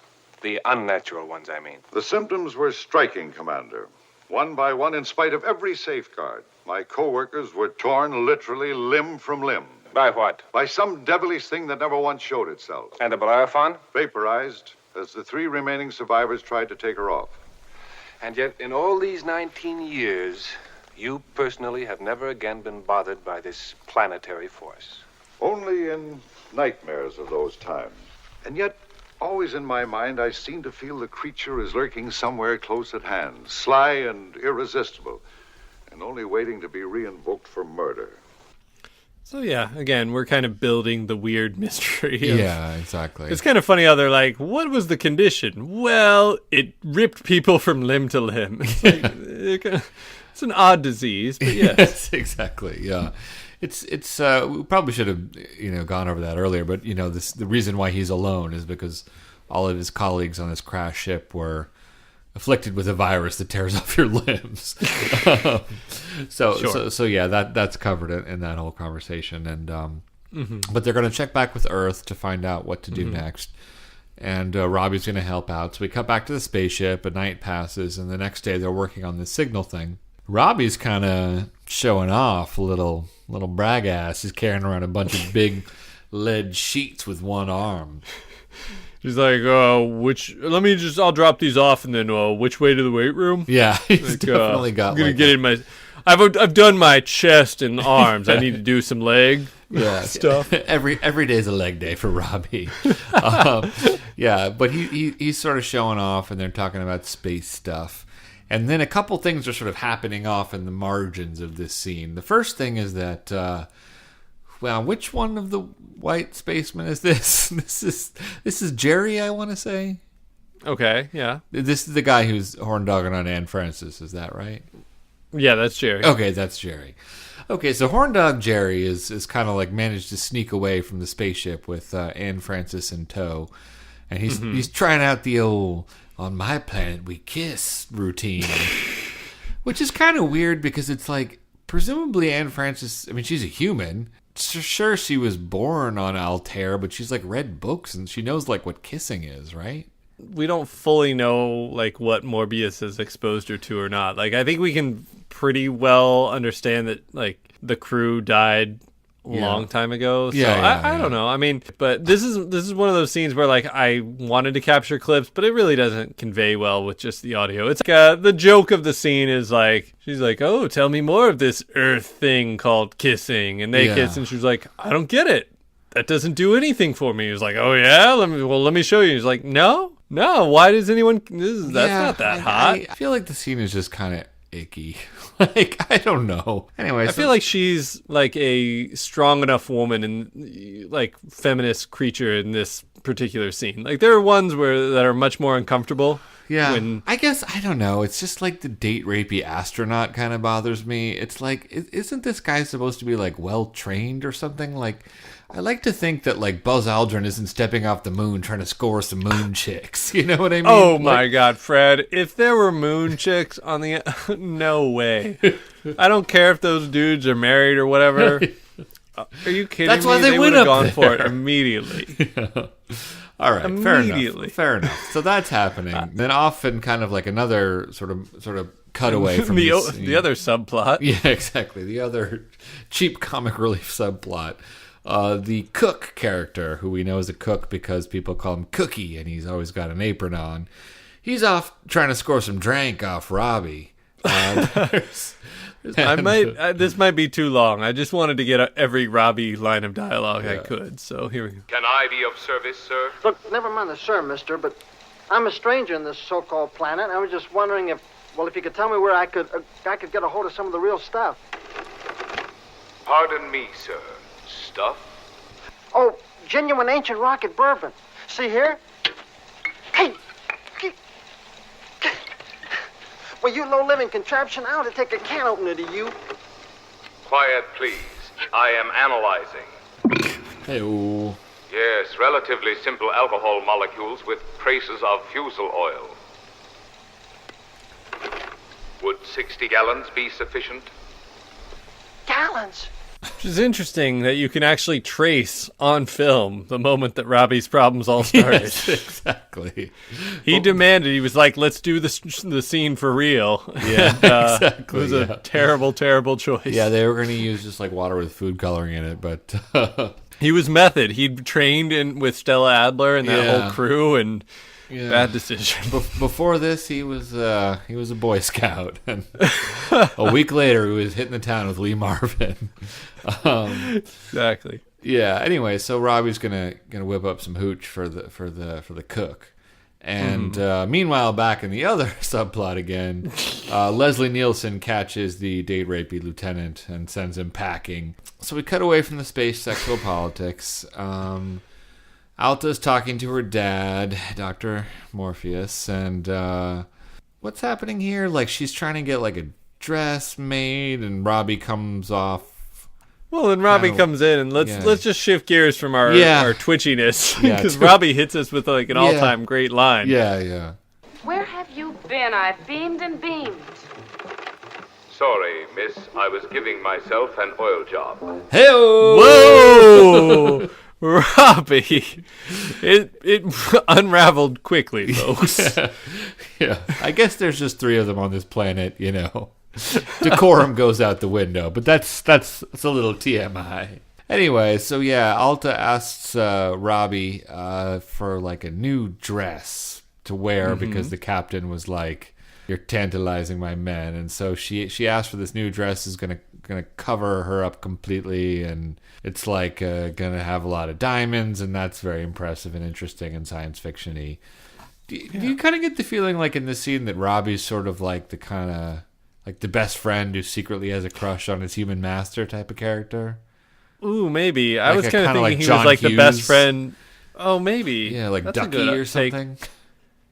E: The unnatural ones, I mean.
G: The symptoms were striking, Commander. One by one, in spite of every safeguard, my co-workers were torn literally limb from limb.
E: By what?
G: By some devilish thing that never once showed itself.
E: And the Bellerophon?
G: Vaporized as the 3 remaining survivors tried to take her off.
E: And yet, in all these 19 years, you personally have never again been bothered by this planetary force.
G: Only in nightmares of those times. And yet, always in my mind, I seem to feel the creature is lurking somewhere close at hand, sly and irresistible, and only waiting to be reinvoked for murder.
A: So yeah, again, we're kind of building the weird mystery.
B: Yeah, exactly.
A: It's kind of funny how they're like, what was the condition? Well, it ripped people from limb to limb. It's, like, it's an odd disease, but yes.
B: Yes, exactly. Yeah, it's we probably should have gone over that earlier, but the reason why he's alone is because all of his colleagues on this crash ship were afflicted with a virus that tears off your limbs. So yeah, that's covered in that whole conversation, and but they're going to check back with Earth to find out what to do next. And Robbie's going to help out. So we cut back to the spaceship. A night passes, and the next day they're working on this signal thing. Robbie's kind of showing off, a little brag ass. He's carrying around a bunch of big lead sheets with one arm.
A: He's like, I'll drop these off, and then which way to the weight room?
B: Yeah, he's
A: Like,
B: definitely got.
A: I'm gonna
B: like
A: get in my. I've done my chest and arms. I need to do some leg stuff.
B: Every day is a leg day for Robbie. Yeah, but he's sort of showing off, and they're talking about space stuff. And then a couple things are sort of happening off in the margins of this scene. The first thing is that, which one of the white spacemen is this? This is Jerry, I want to say.
A: Okay, yeah.
B: This is the guy who's horn dogging on Anne Francis. Is that right?
A: Yeah, that's Jerry.
B: Okay, that's Jerry. Okay, so horn dog Jerry is kind of like managed to sneak away from the spaceship with Anne Francis in tow. And he's trying out the old on my planet we kiss routine. Which is kind of weird because it's like, presumably Anne Francis, I mean, she's a human. Sure, she was born on Altair, but she's like read books and she knows like what kissing is, right?
A: We don't fully know like what Morbius has exposed her to or not. Like, I think we can pretty well understand that like the crew died a long time ago. So I don't know. I mean, but this is one of those scenes where like I wanted to capture clips, but it really doesn't convey well with just the audio. It's like the joke of the scene is like, she's like, "Oh, tell me more of this Earth thing called kissing," and they kiss, and she's like, "I don't get it. That doesn't do anything for me." He was like, "Oh yeah, let me show you." He's like, "No, why does anyone? That's not that hot."
B: I feel like the scene is just kind of icky. Like, I don't know. Anyway,
A: I feel like she's like a strong enough woman and like feminist creature in this particular scene. Like, there are ones that are much more uncomfortable.
B: Yeah, I guess, I don't know. It's just like the date rapey astronaut kind of bothers me. It's like, isn't this guy supposed to be like well trained or something? Like, I like to think that like Buzz Aldrin isn't stepping off the moon trying to score some moon chicks. You know what I mean?
A: Oh my God, Fred! If there were moon chicks on the, no way. I don't care if those dudes are married or whatever. Are you kidding me?
B: That's why they
A: would
B: went
A: have
B: up
A: gone
B: there.
A: for it immediately.
B: Yeah. All right, fair enough. So that's happening. Then off in kind of like another sort of cutaway from
A: the other subplot.
B: Yeah, exactly. The other cheap comic relief subplot. The cook character, who we know is a cook because people call him Cookie, and he's always got an apron on. He's off trying to score some drank off Robby.
A: This might be too long. I just wanted to get every Robby line of dialogue I could. So here we go.
D: Can I be of service, sir?
F: Look, never mind the sir, mister, but I'm a stranger in this so-called planet. I was just wondering if you could tell me where I could get a hold of some of the real stuff.
D: Pardon me, sir. Stuff?
F: Oh, genuine ancient rocket bourbon. See here? Hey! Well, you low-living contraption, I ought to take a can opener to you.
D: Quiet, please. I am analyzing.
B: Hey-oh.
D: Yes, relatively simple alcohol molecules with traces of fusel oil. Would 60 gallons be sufficient?
F: Gallons?
A: Which is interesting that you can actually trace on film the moment that Robby's problems all started.
B: Yes, exactly.
A: He demanded, he was like, let's do the scene for real.
B: Yeah, exactly.
A: It was a terrible, terrible choice.
B: Yeah, they were going to use just like water with food coloring in it, but...
A: He was method. He'd trained with Stella Adler and that whole crew, and bad decision.
B: Before this, he was a Boy Scout, and a week later, he was hitting the town with Lee Marvin.
A: Exactly.
B: Yeah. Anyway, so Robby's gonna whip up some hooch for the cook, and meanwhile, back in the other subplot again, Leslie Nielsen catches the date rapey lieutenant and sends him packing. So we cut away from the space sexual politics. Alta's talking to her dad, Dr. Morpheus, and what's happening here? Like, she's trying to get like a dress made, and Robby comes off.
A: Well, then Robby comes in, and let's just shift gears from our twitchiness, because Robby hits us with like an all-time great line.
B: Yeah.
H: Where have you been? I've beamed and beamed.
D: Sorry, miss. I was giving myself an oil job.
A: Whoa! Robby. It unraveled quickly, folks.
B: Yeah. I guess there's just 3 of them on this planet, you know. Decorum goes out the window, but that's a little TMI. Anyway, so Alta asks Robby for like a new dress to wear because the captain was like, "You're tantalizing my men," and so she asked for this new dress is gonna cover her up completely, and it's like gonna have a lot of diamonds, and that's very impressive and interesting and science fiction-y. Do you kind of get the feeling like in this scene that Robby's sort of like the kind of like the best friend who secretly has a crush on his human master type of character?
A: Ooh, maybe. I was kind of thinking
B: like
A: he
B: John
A: was like
B: Hughes.
A: the best friend. Oh, maybe.
B: Yeah, like
A: That's a
B: Ducky
A: good
B: or something.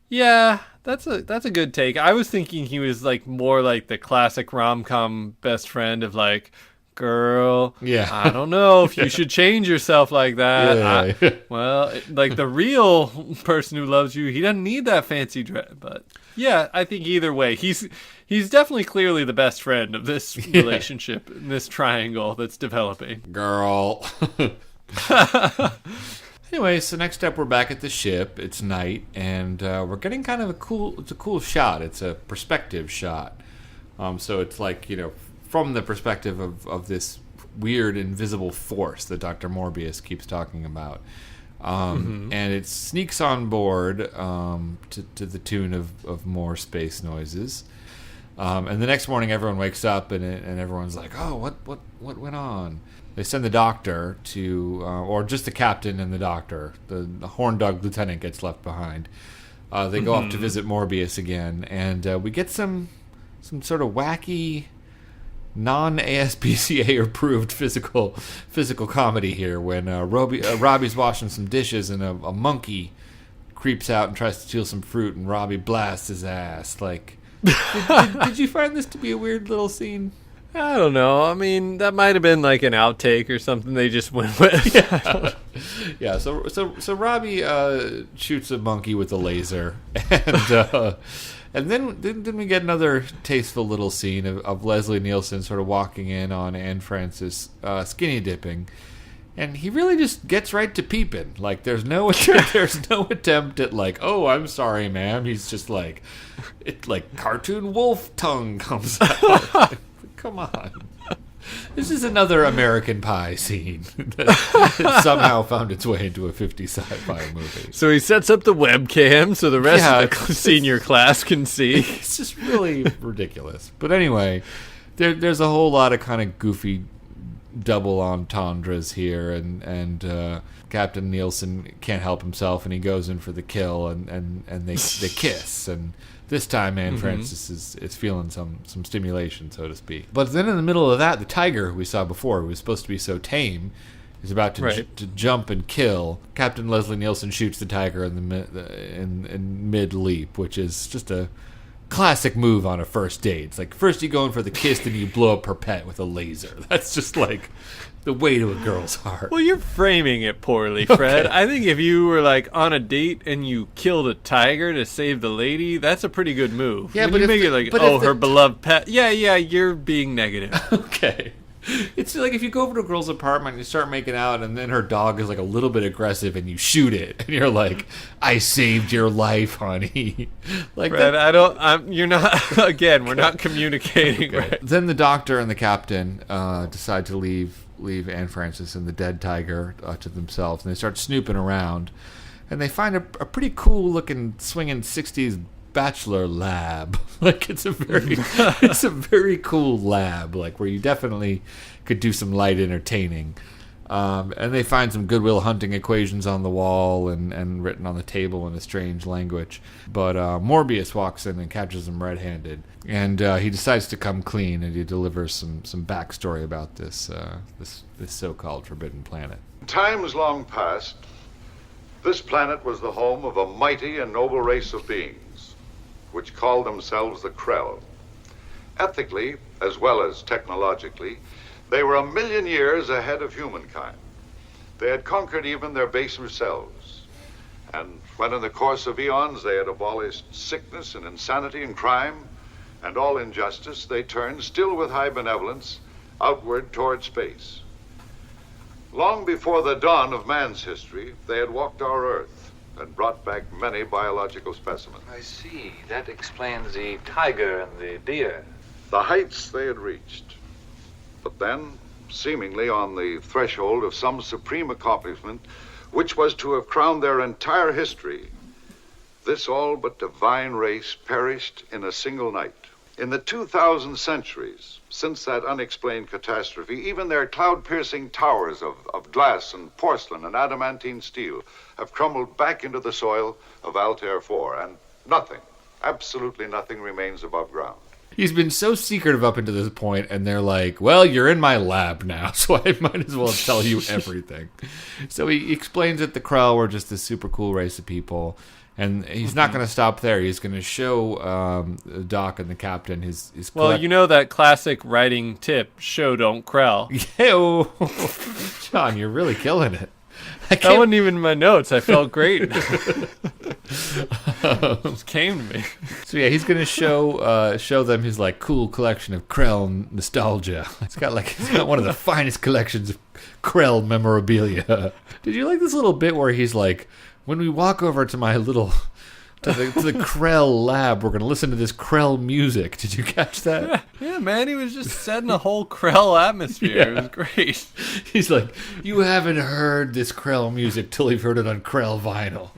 A: Yeah, that's a good take. I was thinking he was like more like the classic rom-com best friend of like, girl,
B: Yeah.
A: I don't know if you should change yourself like that.
B: Yeah.
A: Like the real person who loves you, he doesn't need that fancy dress. But yeah, I think either way, he's definitely clearly the best friend of this relationship, in this triangle that's developing.
B: Girl. Anyway, so next up we're back at the ship. It's night, and we're getting kind of a cool shot. It's a perspective shot. So it's like, from the perspective of this weird invisible force that Dr. Morbius keeps talking about. And it sneaks on board to the tune of more space noises. And the next morning everyone wakes up and everyone's like, oh, what went on? They send the doctor to, or just the captain and the doctor. The horn dog lieutenant gets left behind. They go off to visit Morbius again, and we get some sort of wacky, non-ASPCA approved physical comedy here when Robbie's washing some dishes and a monkey creeps out and tries to steal some fruit, and Robbie blasts his ass. Like, did you find this to be a weird little scene?
A: I don't know. I mean, that might have been like an outtake or something they just went with.
B: Yeah. So Robbie shoots a monkey with a laser, and then we get another tasteful little scene of Leslie Nielsen sort of walking in on Anne Francis skinny dipping, and he really just gets right to peeping. Like there's no attempt at like, oh, I'm sorry, ma'am. He's just like, it like cartoon wolf tongue comes out. Come on. This is another American Pie scene that somehow found its way into a 50s sci-fi movie.
A: So he sets up the webcam so the rest of the senior class can see.
B: It's just really ridiculous. But anyway, there's a whole lot of kind of goofy double entendres here, and Captain Nielsen can't help himself, and he goes in for the kill, and they kiss, and this time Anne Francis is feeling some stimulation, so to speak. But then in the middle of that, the tiger who we saw before, who was supposed to be so tame, is about to jump and kill. Captain Leslie Nielsen shoots the tiger in mid leap, which is just a classic move on a first date. It's like, first you go in for the kiss, then you blow up her pet with a laser. That's just like the way to a girl's heart.
A: Well, you're framing it poorly, Fred.
B: Okay.
A: I think if you were like on a date and you killed a tiger to save the lady, that's a pretty good move.
B: Yeah,
A: when
B: but
A: you
B: if
A: make
B: the-
A: it like,
B: but
A: oh,
B: if
A: her
B: the-
A: beloved pet. Yeah, you're being negative.
B: Okay. It's like if you go over to a girl's apartment and you start making out, and then her dog is like a little bit aggressive, and you shoot it, and you're like, "I saved your life, honey." Like
A: Fred,
B: that.
A: you're not. Again, we're not communicating.
B: Okay.
A: Right?
B: Then the doctor and the captain decide to leave Anne Francis and the dead tiger to themselves, and they start snooping around, and they find a pretty cool looking swinging 60s bachelor lab. Like it's a very cool lab, like where you definitely could do some light entertaining. And they find some Goodwill Hunting equations on the wall and written on the table in a strange language. But Morbius walks in and catches him red-handed, and he decides to come clean, and he delivers some backstory about this so-called Forbidden Planet.
G: In times long past, this planet was the home of a mighty and noble race of beings, which called themselves the Krell. Ethically, as well as technologically, they were 1,000,000 years ahead of humankind. They had conquered even their baser selves. And when in the course of eons they had abolished sickness and insanity and crime and all injustice, they turned, still with high benevolence, outward toward space. Long before the dawn of man's history, they had walked our Earth and brought back many biological specimens.
E: I see. That explains the tiger and the deer.
G: The heights they had reached. But then, seemingly on the threshold of some supreme accomplishment, which was to have crowned their entire history, this all but divine race perished in a single night. In the 2,000 centuries since that unexplained catastrophe, even their cloud-piercing towers of glass and porcelain and adamantine steel have crumbled back into the soil of Altair 4, and nothing, absolutely nothing, remains above ground.
B: He's been so secretive up until this point, and they're like, well, you're in my lab now, so I might as well tell you everything. So he explains that the Krell were just this super cool race of people, and he's not going to stop there. He's going to show Doc and the captain his
A: Well, you know that classic writing tip, show don't Krell.
B: Yeah, John, you're really killing it.
A: That wasn't even in my notes. I felt great. Just came to me.
B: So yeah, he's gonna show them his like cool collection of Krell nostalgia. It's got one of the finest collections of Krell memorabilia. Did you like this little bit where he's like, when we walk over to my little to the Krell lab, we're gonna listen to this Krell music. Did you catch that?
A: Yeah, man, he was just setting a whole Krell atmosphere.
B: Yeah.
A: It was great.
B: He's like, you haven't heard this Krell music till you've heard it on Krell vinyl.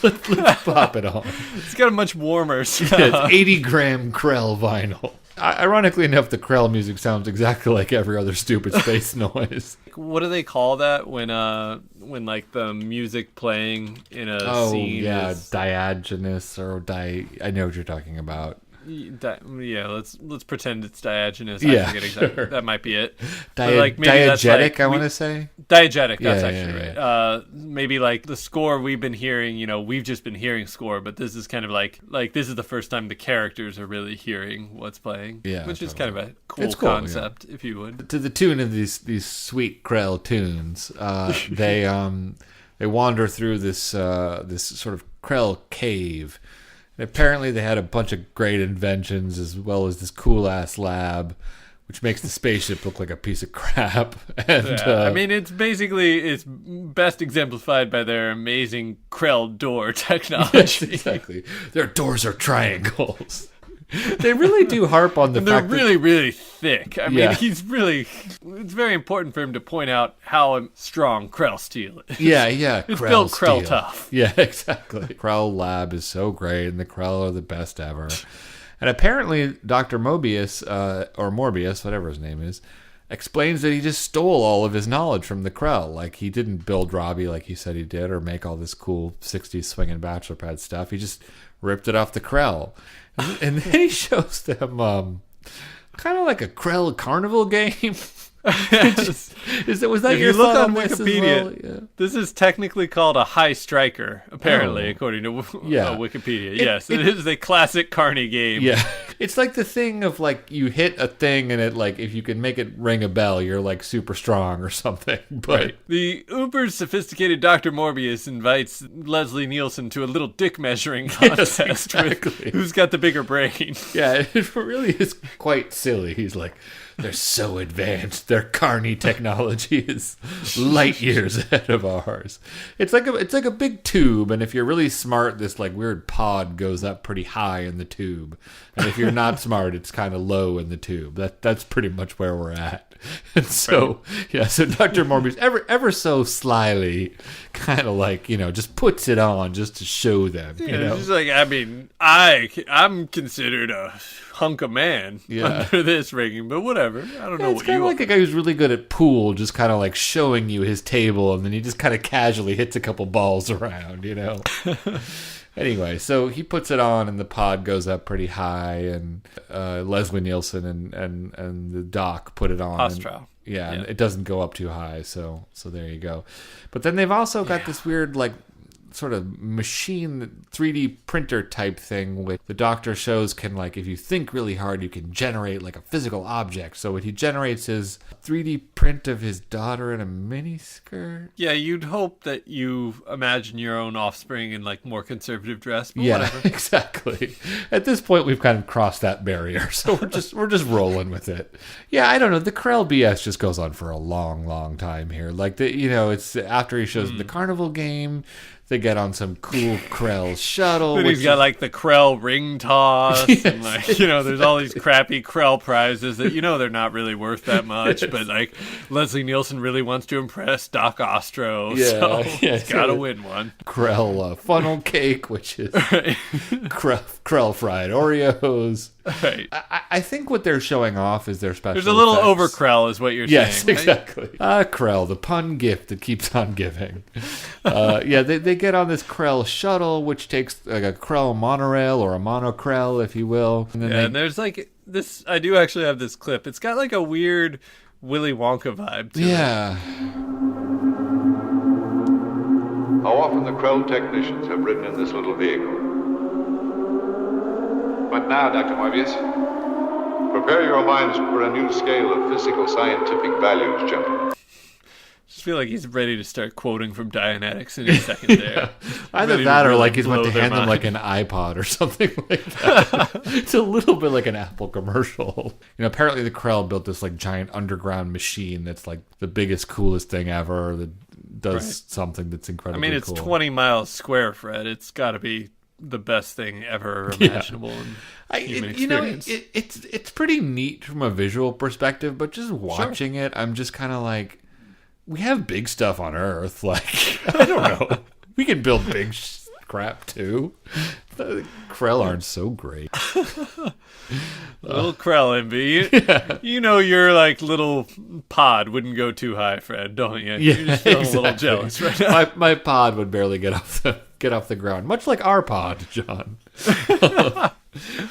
B: Let's pop it on.
A: It's got a much warmer sound.
B: Yeah, it's 80-gram Krell vinyl. Ironically enough, the Krell music sounds exactly like every other stupid space noise.
A: What do they call that when like the music playing in a scene?
B: Oh yeah,
A: is...
B: Diogenes or I know what you're talking about.
A: Yeah, let's pretend it's Diogenes.
B: Yeah,
A: I forget exactly.
B: sure.
A: That might be it.
B: Like diegetic, I want to say.
A: Diegetic, that's actually
B: right.
A: Right. Maybe like the score we've been hearing, we've just been hearing score, but this is kind of like this is the first time the characters are really hearing what's playing.
B: Yeah,
A: which is
B: totally.
A: kind of a cool concept, if you would.
B: To the tune of these sweet Krell tunes, they wander through this sort of Krell cave. And apparently they had a bunch of great inventions as well as this cool-ass lab, which makes the spaceship look like a piece of crap. And,
A: I mean, it's best exemplified by their amazing Krell door technology.
B: Yes, exactly. Their doors are triangles. They really do harp on the
A: and they're
B: fact
A: really, really thick. I mean,
B: Yeah.
A: it's very important for him to point out how strong Krell steel is.
B: Yeah.
A: It's
B: Krell
A: built Krell
B: steel.
A: tough.
B: Yeah, exactly. Krell lab is so great, and the Krell are the best ever. And apparently, Dr. Mobius, or Morbius, whatever his name is, explains that he just stole all of his knowledge from the Krell. Like, he didn't build Robby like he said he did, or make all this cool 60s swinging bachelor pad stuff. He just ripped it off the Krell. And then he shows them kind of like a Krell carnival game.
A: Yes.
B: Was that
A: If
B: your
A: you look
B: thought
A: on
B: this as
A: Wikipedia,
B: well? Yeah.
A: this is technically called a high striker, apparently, according to Wikipedia. Yes, it is a classic Carney game.
B: Yeah. It's like the thing of like you hit a thing and it like if you can make it ring a bell, you're like super strong or something. But
A: Right. The uber sophisticated Dr. Morbius invites Leslie Nielsen to a little dick measuring contest
B: exactly.
A: with who's got the bigger brain.
B: yeah, it really is quite silly. He's like, they're so advanced. Their Carney technology is light years ahead of ours. It's like a big tube, and if you're really smart, this like weird pod goes up pretty high in the tube. And if you're not smart, it's kind of low in the tube. That's pretty much where we're at. And so so Dr. Morbius ever so slyly kind of like, just puts it on just to show them.
A: It's just like, I mean, I'm considered a hunk of man under this rigging, but whatever. I don't know
B: it's
A: what
B: kind
A: you
B: of like a guy who's really good at pool, just kind of like showing you his table, and then he just kind of casually hits a couple balls around, Anyway, so he puts it on, and the pod goes up pretty high, and Leslie Nielsen and the doc put it on.
A: Ostro.
B: And it doesn't go up too high, so there you go. But then they've also got this weird like sort of machine 3D printer type thing which the doctor shows can like if you think really hard you can generate like a physical object. So he generates his 3D print of his daughter in a mini skirt.
A: Yeah, you'd hope that you imagine your own offspring in like more conservative dress, but
B: Yeah,
A: whatever.
B: exactly. At this point we've kind of crossed that barrier, so we're just rolling with it. Yeah, I don't know. The Krell BS just goes on for a long, long time here. Like it's after he shows them the carnival game. They get on some cool Krell shuttle.
A: Then he's got like the Krell ring toss, and like there's all these crappy Krell prizes that they're not really worth that much, but like Leslie Nielsen really wants to impress Doc Ostro, so he's got to win one.
B: Krell funnel cake, which is Krell fried Oreos.
A: Right.
B: I think what they're showing off is their special.
A: There's a little
B: effects.
A: over Krell, is what you're
B: yes,
A: saying.
B: Yes, exactly. Krell, the pun gift that keeps on giving. They get on this Krell shuttle, which takes like a Krell monorail or a monokrell, if you will. And then
A: and there's like I do actually have this clip. It's got like a weird Willy Wonka vibe to it.
B: Yeah.
G: How often the Krell technicians have ridden in this little vehicle.
E: What now, Dr. Morbius?
G: Prepare your minds for a new scale of physical scientific values, gentlemen.
A: Just feel like he's ready to start quoting from Dianetics in a second there.
B: Either
A: Ready
B: that
A: to
B: or
A: really
B: like he's meant
A: blow
B: to
A: their
B: hand them
A: mind.
B: like an iPod or something like that. It's a little bit like an Apple commercial. Apparently the Krell built this like giant underground machine that's like the biggest, coolest thing ever that does something that's
A: I
B: incredibly
A: mean, it's
B: cool.
A: 20 miles square, Fred. It's got to be the best thing ever imaginable in human experience.
B: It's pretty neat from a visual perspective, but just watching it, I'm just kind of like, we have big stuff on Earth. Like, I don't know. We can build big crap too. The Krell aren't so great.
A: Little Krell envy. You know your like little pod wouldn't go too high, Fred, don't you?
B: Yeah,
A: You're just feeling a little
B: exactly.
A: jealous right now.
B: My pod would barely get off the ground, much like our pod, John.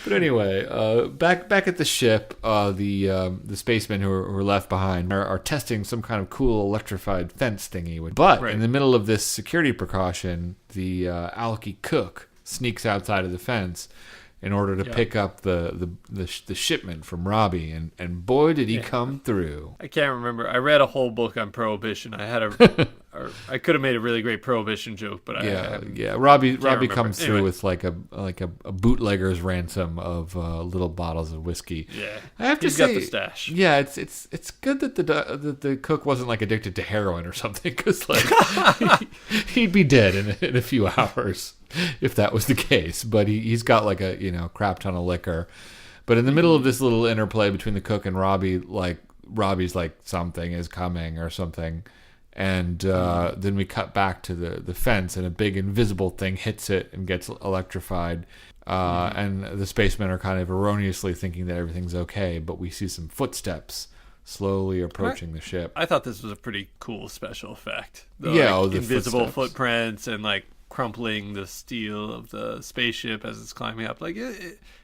B: But anyway, back at the ship, the spacemen who are left behind are testing some kind of cool electrified fence thingy. But in the middle of this security precaution, the alky cook sneaks outside of the fence in order to pick up the shipment from Robby, and boy did he come through.
A: I can't remember. I read a whole book on Prohibition. I had I could have made a really great Prohibition joke, but
B: Robby
A: remember.
B: comes through
A: Anyway.
B: with like a bootlegger's ransom of little bottles of whiskey.
A: Yeah,
B: I have to
A: he's
B: say,
A: got the stash.
B: Yeah, it's good that the cook wasn't like addicted to heroin or something, because like he'd be dead in a few hours if that was the case. But he's got like a crap ton of liquor. But in the middle of this little interplay between the cook and Robby, like Robbie's like something is coming or something. And then we cut back to the fence, and a big invisible thing hits it and gets electrified. And the spacemen are kind of erroneously thinking that everything's okay, but we see some footsteps slowly approaching the ship.
A: I thought this was a pretty cool special effect. The invisible
B: footsteps.
A: footprints and like crumpling the steel of the spaceship as it's climbing up. Like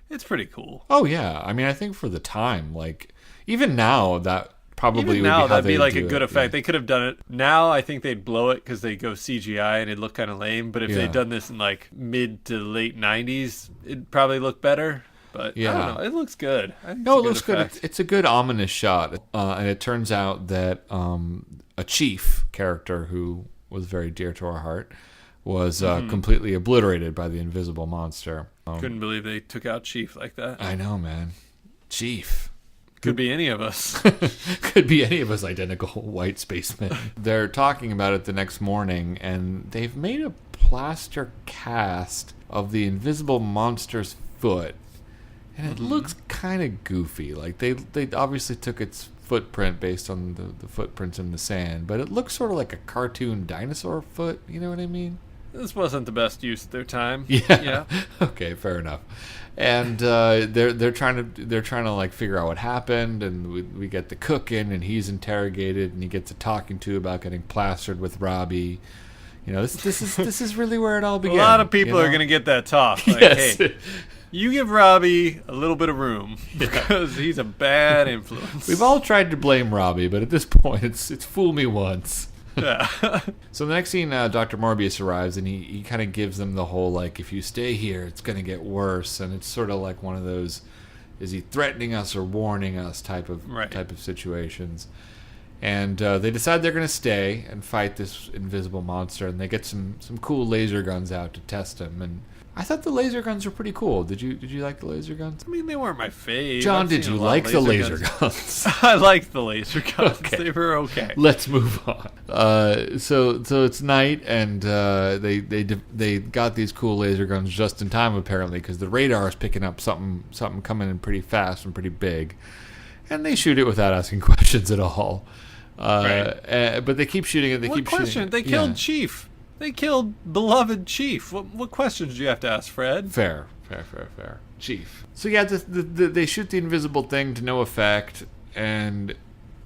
A: it's pretty cool.
B: Oh yeah, I mean, I think for the time, like even now that probably
A: Even
B: would
A: now
B: be how
A: that'd be
B: they
A: like
B: do
A: a good
B: it,
A: effect.
B: yeah.
A: They could have done it now. I think they'd blow it because they go CGI and it'd look kind of lame. But if
B: Yeah.
A: they'd done this in like mid to late 90s, it'd probably look better. But I don't know. It looks good. I think
B: No,
A: it's
B: it looks good.
A: effect.
B: It's a good ominous shot, and it turns out that a chief character who was very dear to our heart was completely obliterated by the invisible monster.
A: Couldn't believe they took out Chief like that.
B: I know, man. Chief.
A: Could be any of us.
B: Could be any of us identical white spacemen. They're talking about it the next morning, and they've made a plaster cast of the invisible monster's foot. And it looks kind of goofy. Like they obviously took its footprint based on the footprints in the sand, but it looks sort of like a cartoon dinosaur foot. You know what I mean?
A: This wasn't the best use of their time.
B: Yeah. Okay, fair enough. And they're trying to like figure out what happened, and we get the cook in, and he's interrogated, and he gets a talking to about getting plastered with Robby. This is really where it all
A: A
B: began.
A: lot of people are going to get that talk. Like,
B: Yes.
A: hey, you give Robby a little bit of room because he's a bad influence.
B: We've all tried to blame Robby, but at this point, it's fool me once.
A: Yeah.
B: So the next scene, Dr. Morbius arrives, and he kind of gives them the whole, like, if you stay here, it's going to get worse. And it's sort of like one of those, is he threatening us or warning us type of situations. And they decide they're going to stay and fight this invisible monster, and they get some cool laser guns out to test him. And I thought the laser guns were pretty cool. Did you like the laser guns?
A: I mean, they weren't my fave.
B: John,
A: I've
B: did
A: seen
B: you
A: a lot of
B: like the laser guns?
A: I liked the laser guns.
B: Okay.
A: They were okay.
B: Let's move on. So it's night, and they got these cool laser guns just in time, apparently, because the radar is picking up something coming in pretty fast and pretty big, and they shoot it without asking questions at all. But they keep shooting it.
A: What question? They killed Chief. They killed beloved Chief. What questions do you have to ask, Fred?
B: Fair. Chief. So yeah, they shoot the invisible thing to no effect, and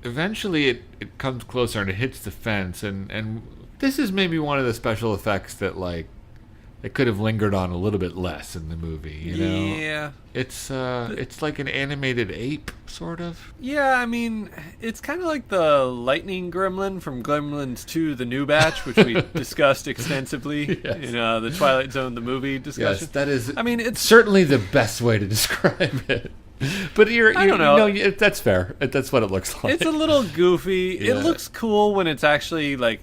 B: eventually it comes closer and it hits the fence, and this is maybe one of the special effects that like it could have lingered on a little bit less in the movie, you know?
A: Yeah.
B: It's like an animated ape, sort of.
A: Yeah, I mean, it's kind of like the lightning gremlin from Gremlins 2, the new batch, which we discussed extensively in the Twilight Zone, the movie discussion.
B: Yes, that is.
A: I mean, it's
B: certainly the best way to describe it. But I don't know. No, that's fair. That's what it looks like.
A: It's a little goofy.
B: Yeah.
A: It looks cool when it's actually like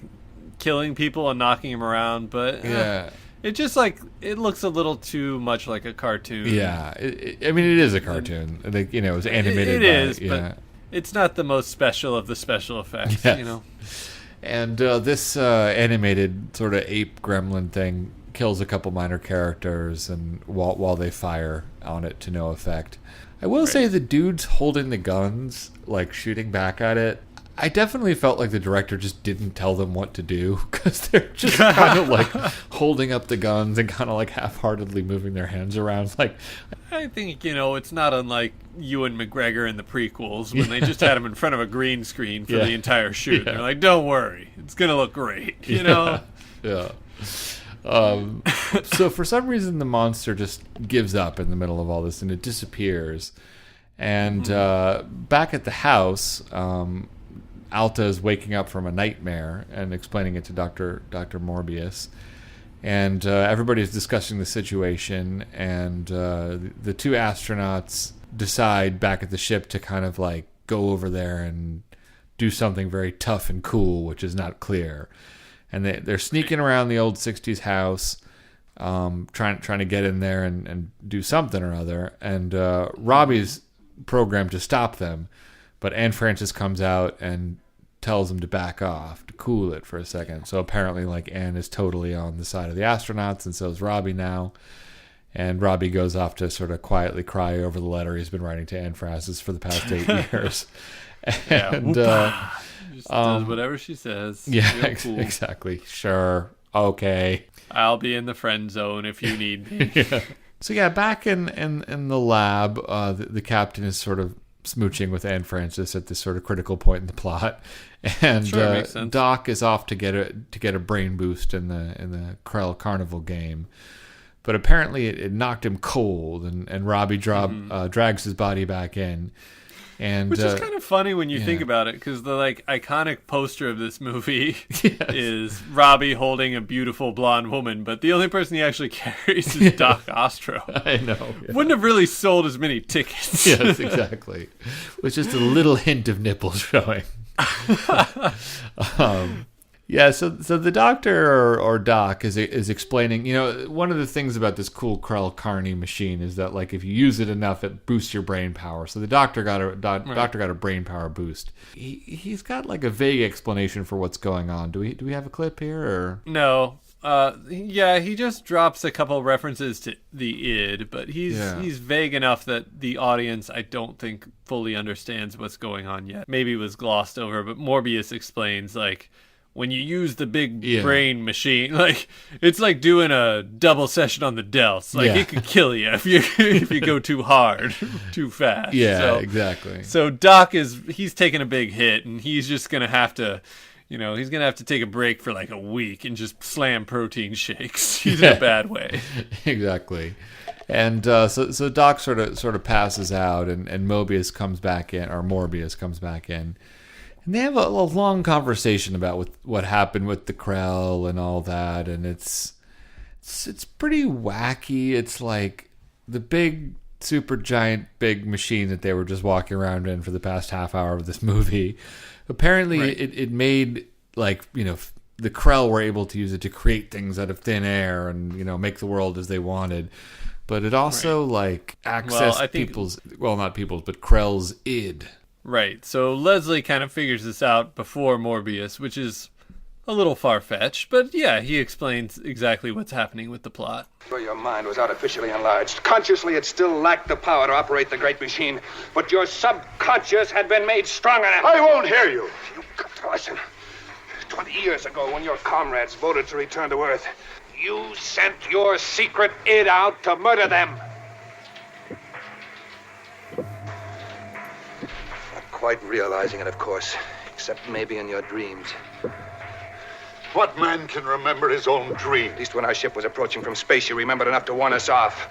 A: killing people and knocking them around, but it just it looks a little too much like a cartoon.
B: Yeah, I mean, it is a cartoon. It was animated.
A: It is, but it's not the most special of the special effects.
B: Yes.
A: You know.
B: And this animated sort of ape gremlin thing kills a couple minor characters, and while they fire on it to no effect. I will say the dudes holding the guns, like shooting back at it, I definitely felt like the director just didn't tell them what to do, because they're just kind of like holding up the guns and kind of like half-heartedly moving their hands around. Like,
A: I think, it's not unlike Ewan McGregor in the prequels when they just had him in front of a green screen for the entire shoot.
B: Yeah.
A: They're like, don't worry, it's going to look great, you know?
B: Yeah. So for some reason the monster just gives up in the middle of all this and it disappears. And back at the house, Alta is waking up from a nightmare and explaining it to Dr. Morbius. And everybody's discussing the situation, and the two astronauts decide back at the ship to kind of like go over there and do something very tough and cool, which is not clear. And they're sneaking around the old 60s house, trying to get in there and do something or other. And Robby's programmed to stop them, but Anne Francis comes out and tells him to back off, to cool it for a second. So apparently, like, Anne is totally on the side of the astronauts, and so is Robby now. And Robby goes off to sort of quietly cry over the letter he's been writing to Anne Francis for the past 8 years. And
A: just does whatever she says.
B: Yeah,
A: Real cool.
B: exactly. Sure. Okay.
A: I'll be in the friend zone if you need me.
B: Yeah. So yeah, back in the lab, the captain is sort of smooching with Anne Francis at this sort of critical point in the plot, and
A: sure, makes sense.
B: Doc is off to get a brain boost in the Krell Carnival game, but apparently it knocked him cold, and Robby drags his body back in. And,
A: which is kind of funny when you think about it, because the iconic poster of this movie is Robby holding a beautiful blonde woman, but the only person he actually carries is Doc Ostro.
B: I know. Yeah.
A: Wouldn't have really sold as many tickets.
B: Yes, exactly. With just a little hint of nipples showing. Yeah, so the doctor or Doc is explaining, one of the things about this cool Krell Carney machine is that, like, if you use it enough, it boosts your brain power. So the doctor got a brain power boost. He's got like a vague explanation for what's going on. Do we have a clip here or
A: no? He just drops a couple references to the id, but he's vague enough that the audience, I don't think, fully understands what's going on yet. Maybe it was glossed over, but Morbius explains, like, when you use the big brain machine, like, it's like doing a double session on the delts. Like, it could kill you if you go too hard, too fast.
B: Yeah,
A: so,
B: exactly.
A: So Doc he's taking a big hit, and he's just going to have to, he's going to have to take a break for like a week and just slam protein shakes. He's in a bad way.
B: Exactly. And so Doc sort of passes out, and Morbius comes back in. And they have a long conversation about what happened with the Krell and all that, and it's pretty wacky. It's like the big, super giant, big machine that they were just walking around in for the past half hour of this movie. Apparently, it made, like, the Krell were able to use it to create things out of thin air and make the world as they wanted. But it also like accessed but Krell's id.
A: Right, so Leslie kind of figures this out before Morbius, which is a little far-fetched, but yeah, he explains exactly what's happening with the plot.
I: Your mind was artificially enlarged. Consciously, it still lacked the power to operate the great machine, but your subconscious had been made strong enough.
G: I won't hear you.
I: You got to listen. 20 years ago, when your comrades voted to return to Earth, you sent your secret id out to murder them.
J: Quite realizing it, of course, except maybe in your dreams.
G: What man can remember his own dream?
I: At least when our ship was approaching from space, you remembered enough to warn us off.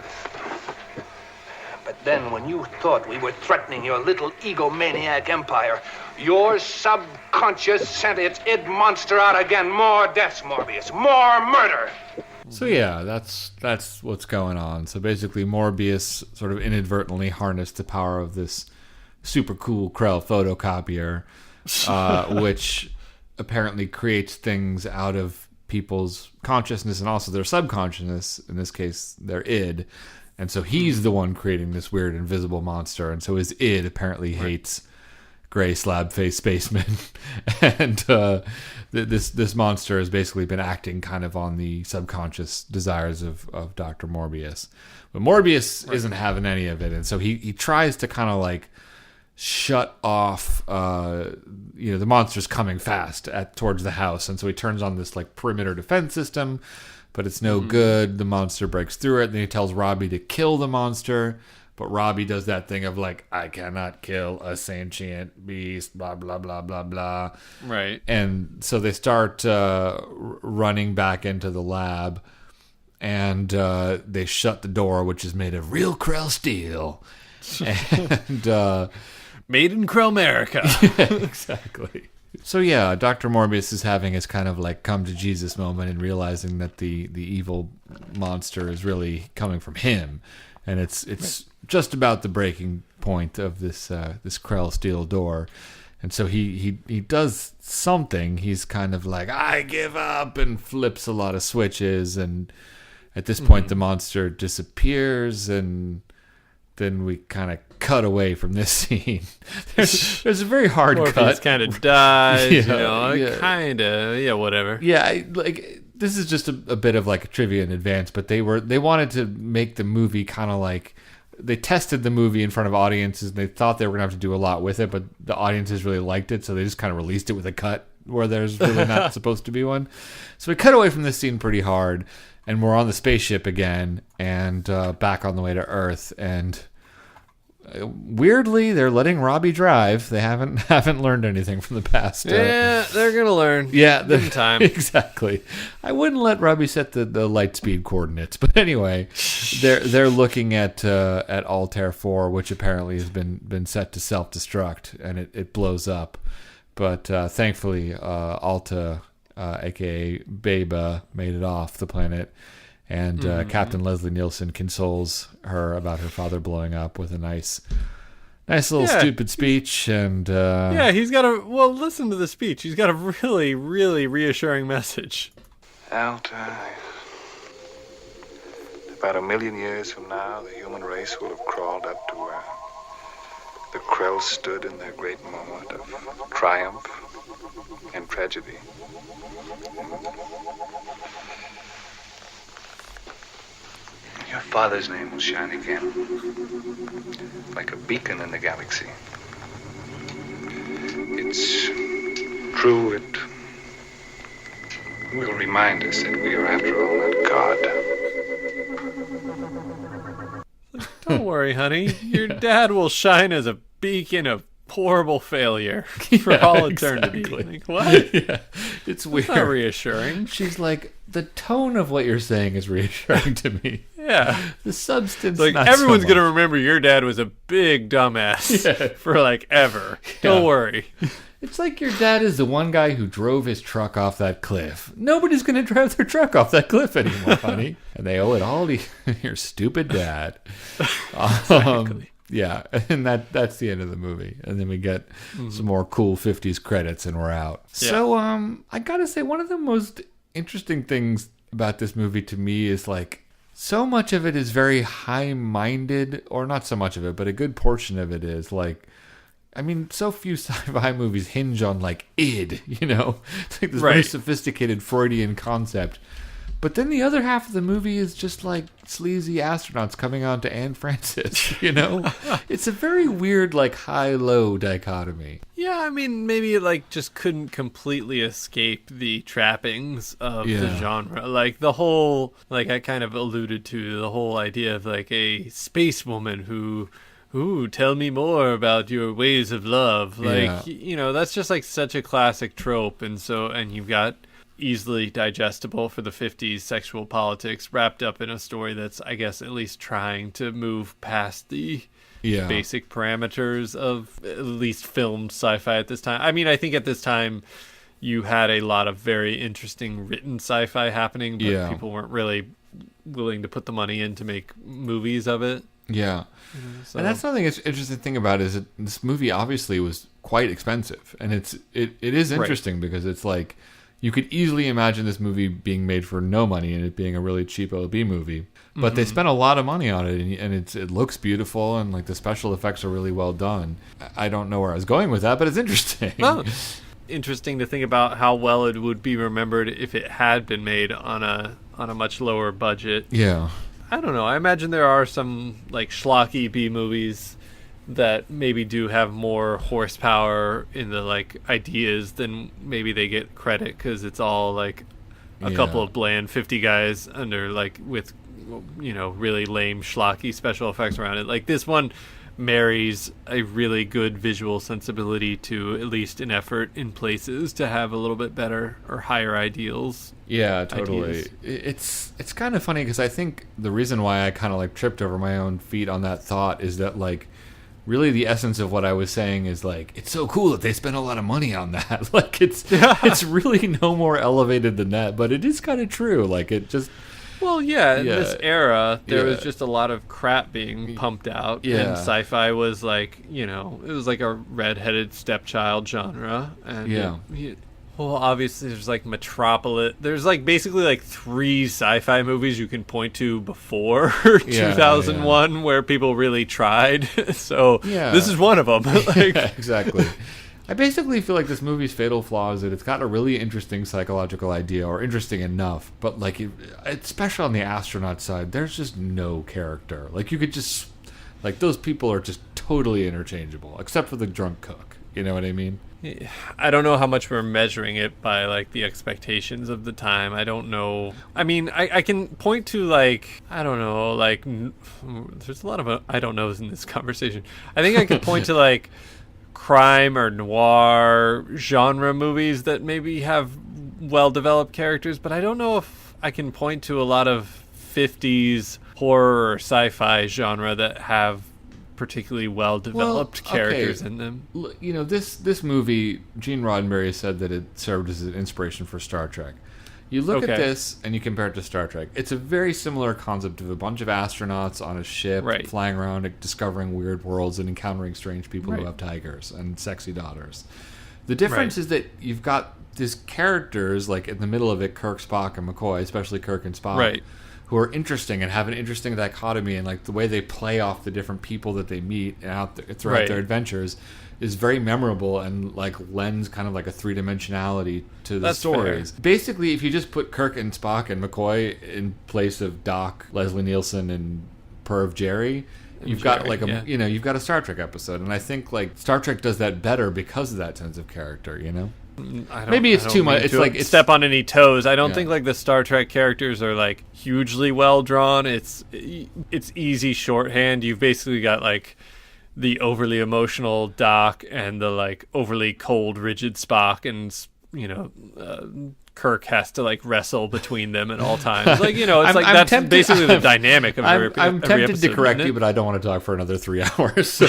I: But then, when you thought we were threatening your little egomaniac empire, your subconscious sent its id monster out again. More deaths, Morbius. More murder.
B: So yeah, that's what's going on. So basically, Morbius sort of inadvertently harnessed the power of this super cool Krell photocopier, which apparently creates things out of people's consciousness and also their subconsciousness, in this case their id, and so he's the one creating this weird invisible monster, and so his id apparently hates gray slab face spacemen. And this monster has basically been acting kind of on the subconscious desires of Dr. Morbius, but Morbius isn't having any of it, and so he tries to kind of like shut off the monster's coming fast towards the house, and so he turns on this like perimeter defense system, but it's no good. The monster breaks through it, and then he tells Robby to kill the monster, but Robby does that thing of like, I cannot kill a sentient beast, blah blah blah blah blah,
A: right?
B: And so they start running back into the lab, and they shut the door, which is made of real Krell steel. And
A: made in Krell America.
B: Yeah, exactly. So yeah, Dr. Morbius is having his kind of like come to Jesus moment and realizing that the evil monster is really coming from him, and it's just about the breaking point of this Krell steel door. And so he does something. He's kind of like, I give up, and flips a lot of switches, and at this point the monster disappears, and then we kind of cut away from this scene. There's a very hard
A: Morbius
B: cut.
A: kind of dies,
B: Yeah.
A: kind of, whatever.
B: Yeah, this is just a bit of like a trivia in advance, but they wanted to make the movie kind of like, they tested the movie in front of audiences, and they thought they were going to have to do a lot with it, but the audiences really liked it, so they just kind of released it with a cut where there's really not supposed to be one. So we cut away from this scene pretty hard, and we're on the spaceship again, and back on the way to Earth, and weirdly, they're letting Robby drive. They haven't learned anything from the past.
A: Yeah, they're gonna learn.
B: Yeah,
A: in time.
B: Exactly. I wouldn't let Robby set the light speed coordinates, but anyway, they're looking at Altair 4, which apparently has been set to self destruct, and it blows up. But thankfully, Alta, aka Beba, made it off the planet. And Captain Leslie Nielsen consoles her about her father blowing up with a nice little stupid speech. And
A: he's got listen to the speech. He's got a really, really reassuring message.
E: Alta, about 1 million years from now, the human race will have crawled up to where the Krell stood in their great moment of triumph and tragedy. Your father's name will shine again, like a beacon in the galaxy. It's true, it will remind us that we are, after all, not God.
A: Don't worry, honey. Your dad will shine as a beacon of horrible failure for all eternity.
B: Exactly.
A: Like, what?
B: Yeah, it's weird.
A: That's not reassuring.
B: She's like, the tone of what you're saying is reassuring to me.
A: Yeah.
B: The substance,
A: like,
B: not
A: everyone's
B: so
A: going to
B: much.
A: remember your dad was a big dumbass for, like, ever. Don't worry.
B: It's like your dad is the one guy who drove his truck off that cliff. Nobody's going to drive their truck off that cliff anymore, honey. And they owe it all to your stupid dad.
A: Exactly.
B: Yeah, and that's the end of the movie. And then we get some more cool 50s credits, and we're out.
A: Yeah.
B: So I got to say, one of the most interesting things about this movie to me is, like, so much of it is very high-minded, or not so much of it, but a good portion of it is, like, I mean, so few sci-fi movies hinge on, like, id, you know? It's like this very sophisticated Freudian concept. But then the other half of the movie is just, like, sleazy astronauts coming on to Anne Francis, you know? It's a very weird, like, high-low dichotomy.
A: Yeah, I mean, maybe it, like, just couldn't completely escape the trappings of the genre. Like, the whole, like, I kind of alluded to, the whole idea of, like, a space woman who... Ooh, tell me more about your ways of love. Like, you know, that's just like such a classic trope. And you've got easily digestible for the 50s sexual politics wrapped up in a story that's, I guess, at least trying to move past the basic parameters of at least filmed sci-fi at this time. I mean, I think at this time you had a lot of very interesting written sci-fi happening, but people weren't really willing to put the money in to make movies of it.
B: Yeah.
A: So.
B: And that's something that's interesting thing about it is that this movie obviously was quite expensive. And it is interesting because it's like you could easily imagine this movie being made for no money and it being a really cheap OB movie. But they spent a lot of money on it, and it looks beautiful, and like the special effects are really well done. I don't know where I was going with that, but it's interesting.
A: Well, interesting to think about how well it would be remembered if it had been made on a much lower budget.
B: Yeah.
A: I don't know. I imagine there are some like schlocky B movies that maybe do have more horsepower in the like ideas than maybe they get credit, because it's all like a couple of bland 50 guys under like with really lame schlocky special effects around it. Like this one marries a really good visual sensibility to at least an effort in places to have a little bit better or higher ideals.
B: Yeah, totally.
A: Ideas.
B: It's kind of funny because I think the reason why I kind of like tripped over my own feet on that thought is that like really the essence of what I was saying is like it's so cool that they spent a lot of money on that. Like it's really no more elevated than that, but it is kind of true. Like it just
A: in this era, there was just a lot of crap being pumped out, and sci-fi was like, it was like a redheaded stepchild genre, and well, obviously there's like Metropolis. There's like basically like 3 sci-fi movies you can point to before 2001 where people really tried. So this is one of them. Like,
B: exactly. I basically feel like this movie's fatal flaw is that it's got a really interesting psychological idea, or interesting enough, but like, especially on the astronaut side, there's just no character. Like you could just, like those people are just totally interchangeable, except for the drunk cook. You know what I mean?
A: I don't know how much we're measuring it by like the expectations of the time. I don't know. I mean, I can point to like, I don't know, like there's a lot of I don't knows in this conversation. I think I could point to like crime or noir genre movies that maybe have well-developed characters, but I don't know if I can point to a lot of 50s horror or sci-fi genre that have particularly well-developed characters in them.
B: This movie, Gene Roddenberry said that it served as an inspiration for Star Trek. You look at this and you compare it to Star Trek. It's a very similar concept of a bunch of astronauts on a ship flying around, discovering weird worlds and encountering strange people who have tigers and sexy daughters. The difference is that you've got these characters, like in the middle of it, Kirk, Spock, and McCoy, especially Kirk and Spock, who are interesting and have an interesting dichotomy, and like the way they play off the different people that they meet throughout their adventures is very memorable and like lends kind of like a 3-dimensionality to the stories. Fair. Basically, if you just put Kirk and Spock and McCoy in place of Doc, Leslie Nielsen, and Perv Jerry, you've got like you've got a Star Trek episode, and I think like Star Trek does that better because of that sense of character. Maybe it's too much. It's like
A: step on any toes. I don't think like the Star Trek characters are like hugely well drawn. It's easy shorthand. You've basically got like the overly emotional Doc and the like overly cold, rigid Spock, and Kirk has to like wrestle between them at all times. Like that's basically the dynamic of every episode.
B: I'm tempted to correct you, but I don't want to talk for another 3 hours. So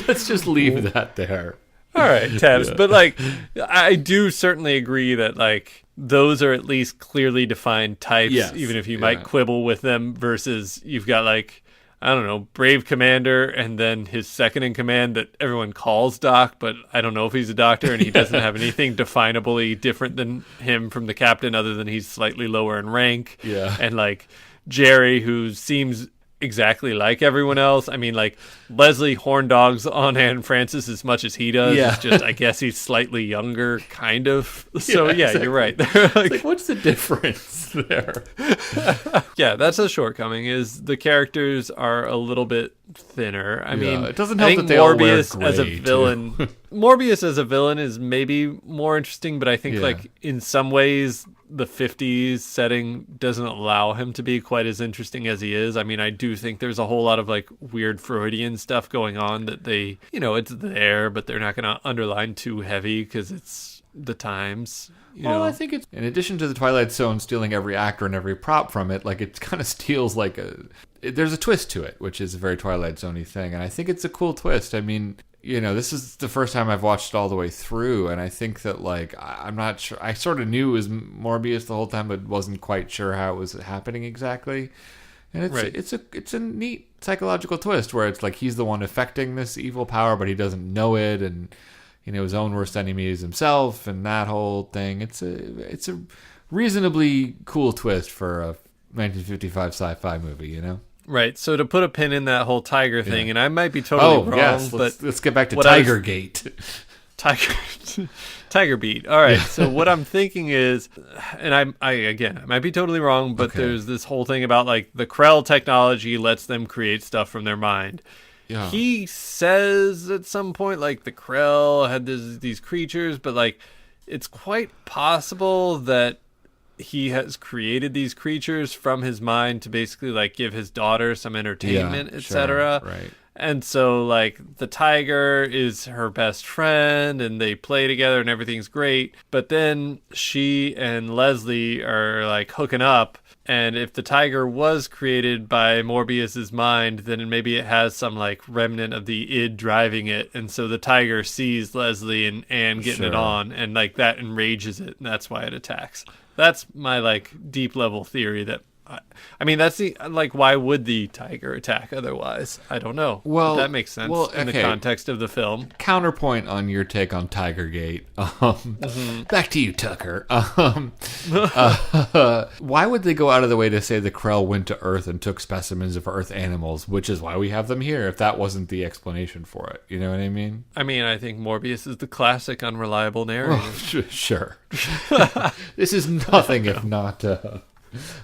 B: let's just leave that there.
A: All right, Tabs. But like, I do certainly agree that like those are at least clearly defined types, even if you might quibble with them. Versus you've got like, I don't know, Brave Commander, and then his second in command that everyone calls Doc, but I don't know if he's a doctor, and he doesn't have anything definably different than him from the captain, other than he's slightly lower in rank.
B: Yeah,
A: and like Jerry, who seems exactly like everyone else. I mean, like Leslie Horndogs on Anne Francis as much as he does. It's just, I guess he's slightly younger, kind of. So exactly. You're right.
B: Like, what's the difference there?
A: Yeah, that's a shortcoming. Is the characters are a little bit thinner. I mean,
B: it doesn't help that they all wear gray,
A: as a villain. Morbius as a villain is maybe more interesting, but I think like in some ways the 50s setting doesn't allow him to be quite as interesting as he is. I mean, I do think there's a whole lot of like weird Freudian stuff going on that they, it's there, but they're not going to underline too heavy because it's the times.
B: Well, I think it's, in addition to the Twilight Zone stealing every actor and every prop from it, like, it kind of steals, like, there's a twist to it, which is a very Twilight Zone-y thing, and I think it's a cool twist. I mean, this is the first time I've watched it all the way through, and I think that, like, I'm not sure, I sort of knew it was Morbius the whole time, but wasn't quite sure how it was happening exactly. And it's a neat psychological twist where it's like he's the one affecting this evil power, but he doesn't know it, and his own worst enemy is himself, and that whole thing. It's a reasonably cool twist for a 1955 sci-fi movie,
A: Right. So to put a pin in that whole tiger thing, and I might be totally wrong,
B: yes.
A: but
B: let's get back to Tigergate.
A: Tiger Beat. All right. So what I'm thinking is, and I might be totally wrong, but there's this whole thing about like the Krell technology lets them create stuff from their mind. Yeah. He says at some point like the Krell had these creatures, but like it's quite possible that he has created these creatures from his mind to basically like give his daughter some entertainment, etc.
B: Right.
A: And so like the tiger is her best friend and they play together and everything's great. But then she and Leslie are like hooking up. And if the tiger was created by Morbius's mind, then maybe it has some like remnant of the id driving it. And so the tiger sees Leslie and Anne getting it on, and like that enrages it, and that's why it attacks. That's my like deep level theory that I mean, that's the like. Why would the tiger attack otherwise? I don't know.
B: Well,
A: that makes sense in the context of the film.
B: Counterpoint on your take on Tigergate. Back to you, Tucker. Why would they go out of the way to say the Krell went to Earth and took specimens of Earth animals, which is why we have them here? If that wasn't the explanation for it, you know what I mean?
A: I mean, I think Morbius is the classic unreliable narrator.
B: Oh, sure. This is nothing if not.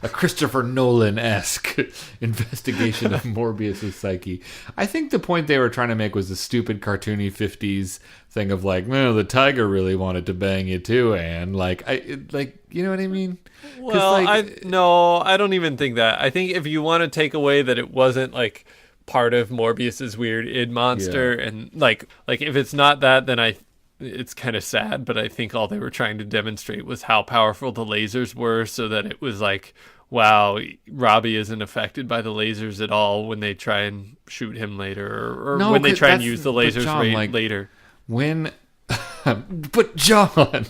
B: A Christopher Nolan-esque investigation of Morbius's psyche. I think the point they were trying to make was the stupid cartoony 50s thing of like, no, the tiger really wanted to bang you too, Anne. Like, you know what I mean?
A: Well, I don't even think that. I think if you want to take away that it wasn't like part of Morbius's weird id monster, and like if it's not that, then it's kind of sad, but I think all they were trying to demonstrate was how powerful the lasers were, so that it was like, wow, Robby isn't affected by the lasers at all when they try and shoot him later, or when they try and use the lasers later.
B: When, but John,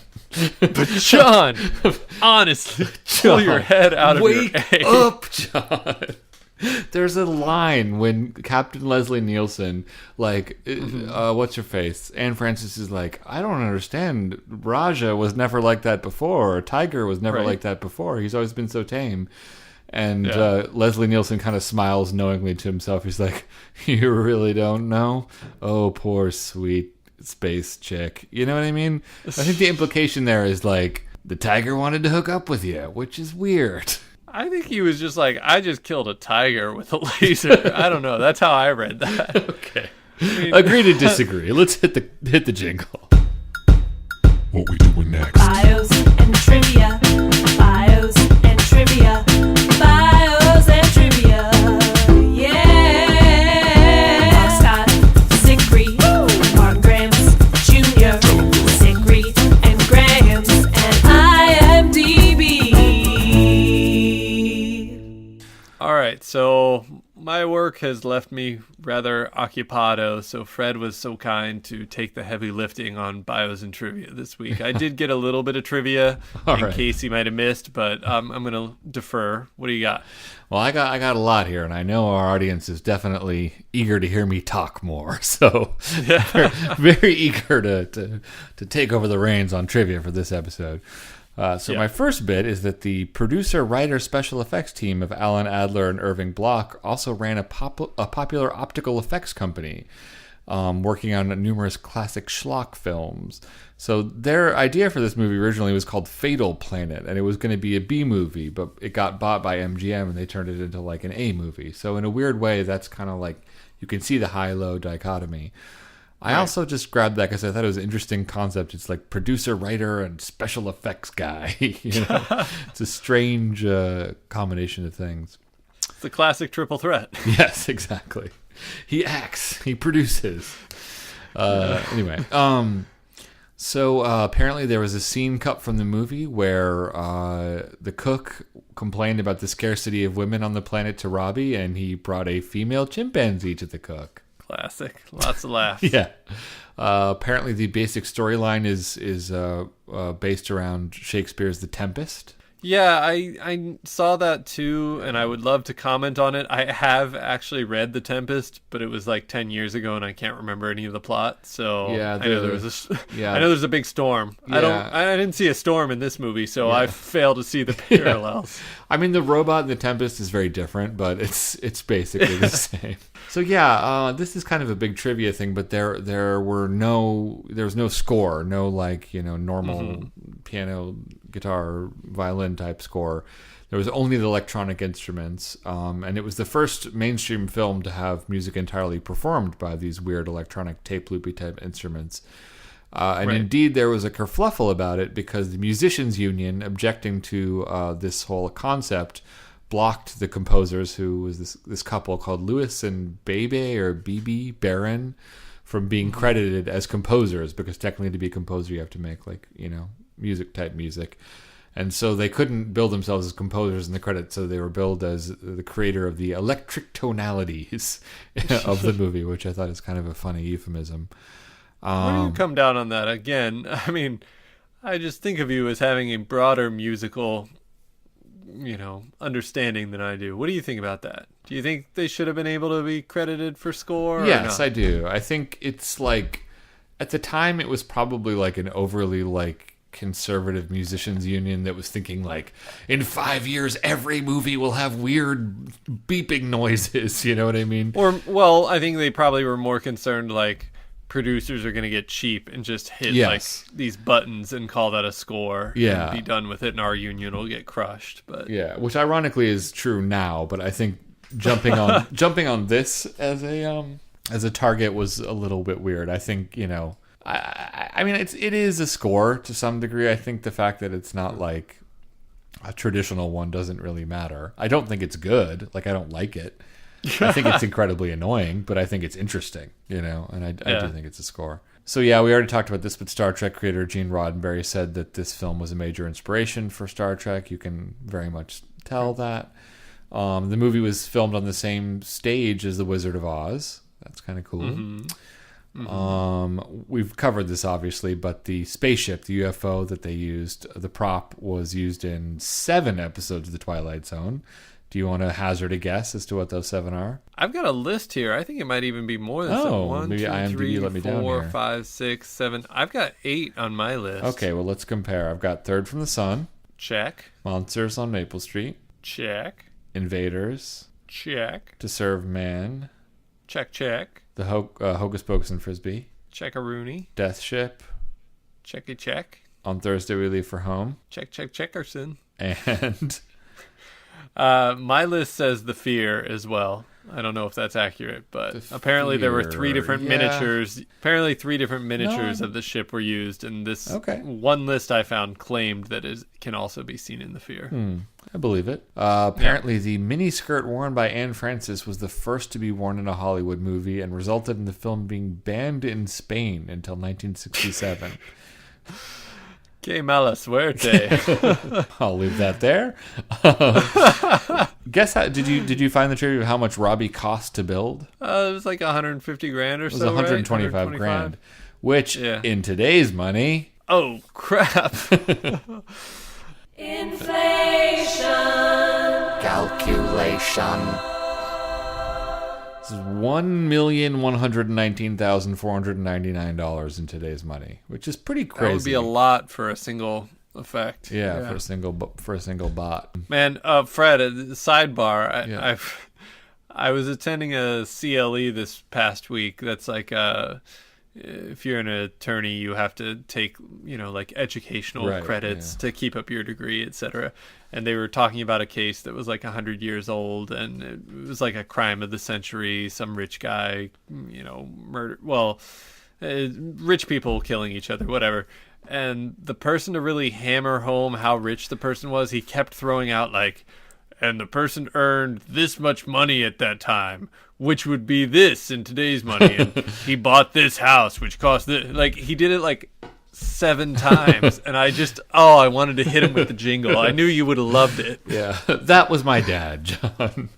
A: honestly, pull your head out of your
B: egg. Wake up, John. There's a line when Captain Leslie Nielsen, like, what's your face? Anne Francis is like, I don't understand. Raja was never like that before. Or Tiger was never like that before. He's always been so tame. And Leslie Nielsen kind of smiles knowingly to himself. He's like, you really don't know? Oh, poor sweet space chick. You know what I mean? I think the implication there is like, the tiger wanted to hook up with you, which is weird.
A: I think he was just like, I just killed a tiger with a laser. I don't know. That's how I read that.
B: Okay. Agree to disagree. Let's hit the jingle.
J: What we doing next?
K: Bios and trivia. Bios and trivia. Bios and trivia. Yeah. Mark Scott, Siegfried, Mark Grams Jr., Siegfried and Grams, and IMDb.
A: All right, so my work has left me rather occupado, so Fred was so kind to take the heavy lifting on bios and trivia this week. I did get a little bit of trivia in case you might have missed, but I'm going to defer. What do you got?
B: Well, I got a lot here, and I know our audience is definitely eager to hear me talk more, so very, very eager to take over the reins on trivia for this episode. My first bit is that the producer, writer, special effects team of Alan Adler and Irving Bloch also ran a popular optical effects company, working on numerous classic schlock films. So their idea for this movie originally was called Fatal Planet, and it was going to be a B movie, but it got bought by MGM and they turned it into like an A movie. So in a weird way, that's kind of like, you can see the high-low dichotomy. I also just grabbed that because I thought it was an interesting concept. It's like producer, writer, and special effects guy. It's a strange combination of things.
A: It's the classic triple threat.
B: Yes, exactly. He acts, he produces. Anyway, So apparently there was a scene cut from the movie where the cook complained about the scarcity of women on the planet to Robby, and he brought a female chimpanzee to the cook.
A: Classic. Lots of laughs.
B: Yeah. Apparently the basic storyline is based around Shakespeare's The Tempest.
A: Yeah, I saw that too, and I would love to comment on it. I have actually read The Tempest, but it was like 10 years ago, and I can't remember any of the plot. So
B: yeah,
A: I know I know there's a big storm.
B: Yeah.
A: I didn't see a storm in this movie, so I fail to see the parallels.
B: I mean, the robot in The Tempest is very different, but it's basically the same. So yeah, this is kind of a big trivia thing, but there was no score, no normal piano, guitar, violin type score. There was only the electronic instruments, and it was the first mainstream film to have music entirely performed by these weird electronic tape loopy type instruments. And indeed, there was a kerfluffle about it because the musicians union, objecting to this whole concept, blocked the composers, who was this couple called Lewis and Bebe Barron, from being credited as composers, because technically to be a composer you have to make music. And so they couldn't bill themselves as composers in the credits, so they were billed as the creator of the electric tonalities of the movie, which I thought is kind of a funny euphemism.
A: Where do you come down on that? Again, I mean, I just think of you as having a broader musical, understanding than I do. What do you think about that? Do you think they should have been able to be credited for score?
B: Yes, I do. I think it's at the time it was probably an overly conservative musicians union that was thinking in 5 years every movie will have weird beeping noises, you know what I mean?
A: Or, well, I think they probably were more concerned producers are going to get cheap and just hit these buttons and call that a score and be done with it, and our union will get crushed. But
B: yeah, which ironically is true now, but I think jumping on this as a target was a little bit weird. I think I mean it is a score to some degree. I think the fact that it's not a traditional one doesn't really matter. I don't think it's good. I don't like it. I think it's incredibly annoying, but I think it's interesting, and I do think it's a score. So yeah, we already talked about this, but Star Trek creator Gene Roddenberry said that this film was a major inspiration for Star Trek. You can very much tell that. The movie was filmed on the same stage as The Wizard of Oz. That's kind of cool. Mm-hmm. We've covered this obviously, but the spaceship, the UFO that they used, the prop was used in 7 episodes of The Twilight Zone. Do you want to hazard a guess as to what those 7 are?
A: I've got a list here. I think it might even be more than 7. 1,
B: maybe
A: 2,
B: IMDb
A: 3,
B: let me down
A: 4,
B: here.
A: 5, 6, 7. I've got 8 on my list.
B: Okay, well, let's compare. I've got Third from the Sun.
A: Check.
B: Monsters on Maple Street.
A: Check.
B: Invaders.
A: Check.
B: To Serve Man.
A: Check.
B: The Hocus Pocus and Frisbee.
A: Check-a-rooney.
B: Death Ship.
A: Check.
B: On Thursday We Leave for Home.
A: Checkerson.
B: And
A: my list says The Fear as well. I don't know if that's accurate, but apparently there were 3 different miniatures. Apparently 3 different miniatures of the ship were used, and this one list I found claimed that it can also be seen in The Fear.
B: I believe it. Apparently the miniskirt worn by Anne Francis was the first to be worn in a Hollywood movie and resulted in the film being banned in Spain until 1967.
A: Que mala suerte.
B: I'll leave that there. Guess how did you find the trivia of how much Robby cost to build?
A: It was like $150,000 or so.
B: It was $125 grand, which in today's money.
A: Oh crap!
K: Inflation.
B: Calculation. This is $1,119,499 in today's money, which is pretty crazy.
A: That would be a lot for a single effect.
B: Yeah. for a single bot.
A: Man, Fred, sidebar. I was attending a CLE this past week. That's if you're an attorney, you have to take, educational credits to keep up your degree, etc. And they were talking about a case that was 100 years old, and it was a crime of the century. Some rich guy, murder. Well, rich people killing each other, whatever. And the person to really hammer home how rich the person was, he kept throwing out and the person earned this much money at that time, which would be this in today's money. And he bought this house, which cost this. He did it 7 times, and I wanted to hit him with the jingle. I knew you would have loved it.
B: Yeah, that was my dad, John.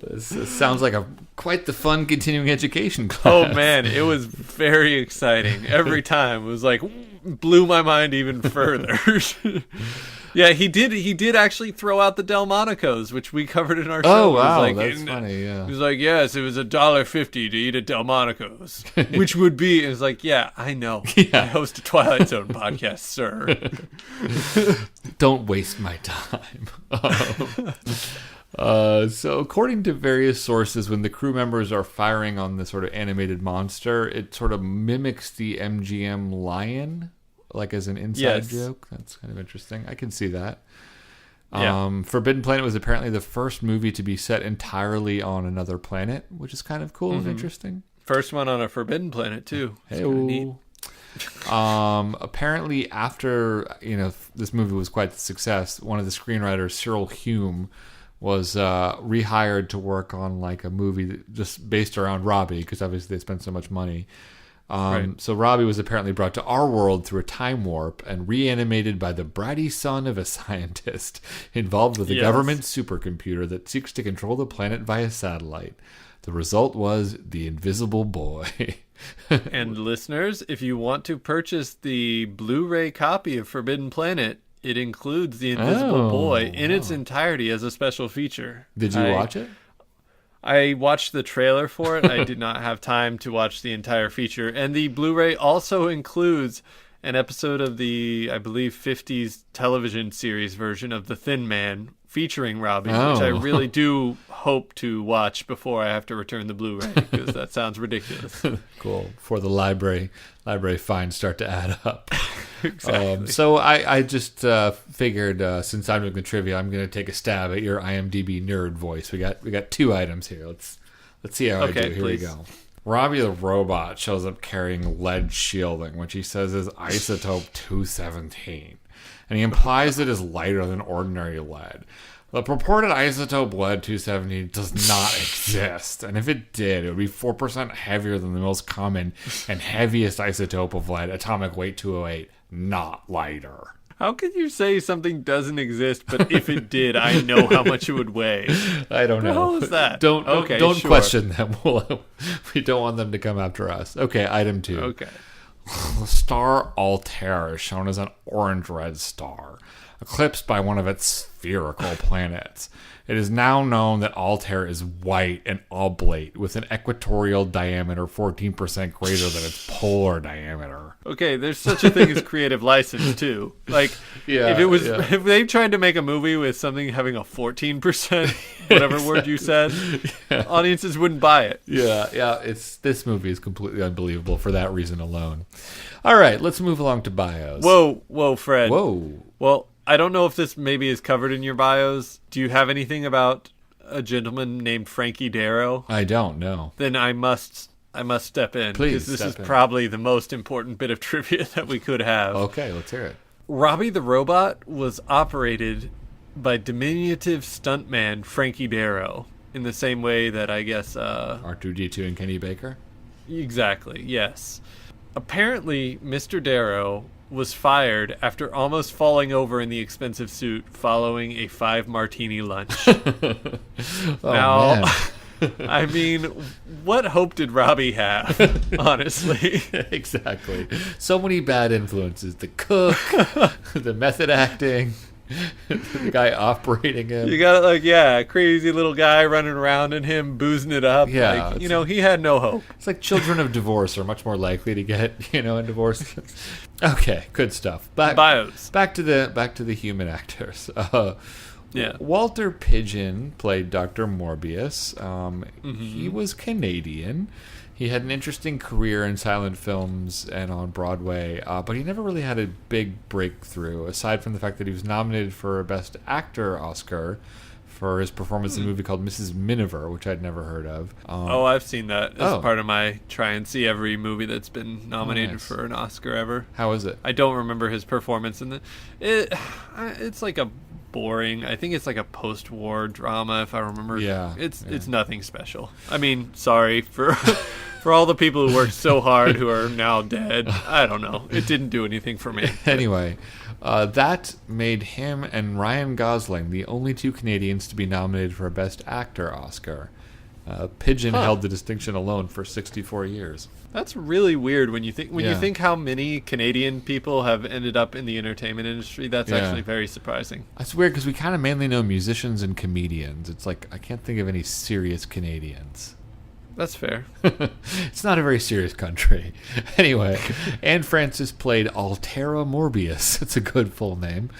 B: This sounds like quite the fun continuing education class.
A: Oh man, it was very exciting. Every time it was like blew my mind even further. Yeah, he did actually throw out the Delmonicos, which we covered in our show.
B: Oh wow,
A: that's
B: funny. Yeah,
A: he was like, yes, it was $1.50 to eat a Delmonicos, which would be. It was like, yeah, I know. Yeah. I host a Twilight Zone podcast, sir.
B: Don't waste my time. So according to various sources, when the crew members are firing on the sort of animated monster, it sort of mimics the MGM lion, like as an inside joke. That's kind of interesting. I can see that.
A: Yeah.
B: Forbidden Planet was apparently the first movie to be set entirely on another planet, which is kind of cool and interesting.
A: First one on a Forbidden Planet too.
B: Hey, neat. Apparently after, this movie was quite the success, one of the screenwriters, Cyril Hume, was rehired to work on like a movie that just based around Robby, because obviously they spent so much money.
A: Right.
B: So Robby was apparently brought to our world through a time warp and reanimated by the bratty son of a scientist involved with a government supercomputer that seeks to control the planet via satellite. The result was The Invisible Boy.
A: And listeners, if you want to purchase the Blu-ray copy of Forbidden Planet, it includes The Invisible Boy in its entirety as a special feature.
B: Did you watch it?
A: I watched the trailer for it. I did not have time to watch the entire feature. And the Blu-ray also includes an episode of the, I believe, 50s television series version of The Thin Man featuring Robby, which I really do hope to watch before I have to return the Blu-ray, because that sounds ridiculous.
B: Cool. Before the library fines start to add up.
A: Exactly.
B: So I just figured, since I'm doing the trivia, I'm going to take a stab at your IMDb nerd voice. We got 2 items here. Let's see how I do. Here we go. Robby the Robot shows up carrying lead shielding, which he says is isotope 217, and he implies it is lighter than ordinary lead. The purported isotope lead 217 does not exist, and if it did, it would be 4% heavier than the most common and heaviest isotope of lead, atomic weight 208, not lighter.
A: How could you say something doesn't exist, but if it did, I know how much it would weigh?
B: I don't know.
A: How is that?
B: Don't
A: sure.
B: question them. We don't want them to come after us. Okay, item 2.
A: Okay.
B: The star Altair is shown as an orange-red star, eclipsed by one of its spherical planets. It is now known that Altair is white and oblate, with an equatorial diameter 14% greater than its polar diameter.
A: Okay, there's such a thing as creative license too. Like, if they tried to make a movie with something having a 14%, whatever word you said, audiences wouldn't buy it.
B: Yeah. This movie is completely unbelievable for that reason alone. All right, let's move along to bios.
A: Whoa, Fred.
B: Whoa.
A: Well, I don't know if this maybe is covered in your bios. Do you have anything about a gentleman named Frankie Darrow?
B: I don't know.
A: Then I must step in.
B: Please,
A: because this is probably the most important bit of trivia that we could have.
B: Okay, let's hear it.
A: Robby the Robot was operated by diminutive stuntman Frankie Darrow, in the same way that I guess
B: R2-D2 and Kenny Baker?
A: Exactly, yes. Apparently, Mr. Darrow was fired after almost falling over in the expensive suit following a 5-martini lunch.
B: Man.
A: I mean, what hope did Robby have, honestly?
B: Exactly. So many bad influences. The cook, the method acting, the guy operating him.
A: You got a crazy little guy running around and him boozing it up.
B: Yeah.
A: He had no hope.
B: It's like children of divorce are much more likely to get, a divorce. Okay, good stuff.
A: Bios.
B: Back to the human actors.
A: Yeah.
B: Walter Pidgeon played Dr. Morbius. He was Canadian. He had an interesting career in silent films and on Broadway, but he never really had a big breakthrough, aside from the fact that he was nominated for a Best Actor Oscar for his performance in a movie called Mrs. Miniver, which I'd never heard of.
A: I've seen that as part of my try and see every movie that's been nominated for an Oscar ever.
B: How is it?
A: I don't remember his performance in it's like a boring. I think it's like a post-war drama, if I remember.
B: Yeah,
A: it's nothing special. I mean, sorry for For all the people who worked so hard who are now dead, I don't know. It didn't do anything for me.
B: Anyway, that made him and Ryan Gosling the only two Canadians to be nominated for a Best Actor Oscar. Pigeon held the distinction alone for 64 years.
A: That's really weird when you think how many Canadian people have ended up in the entertainment industry. That's actually very surprising.
B: That's weird because we kind of mainly know musicians and comedians. It's like I can't think of any serious Canadians.
A: That's fair.
B: It's not a very serious country. Anyway, Anne Francis played Altera Morbius. It's a good full name.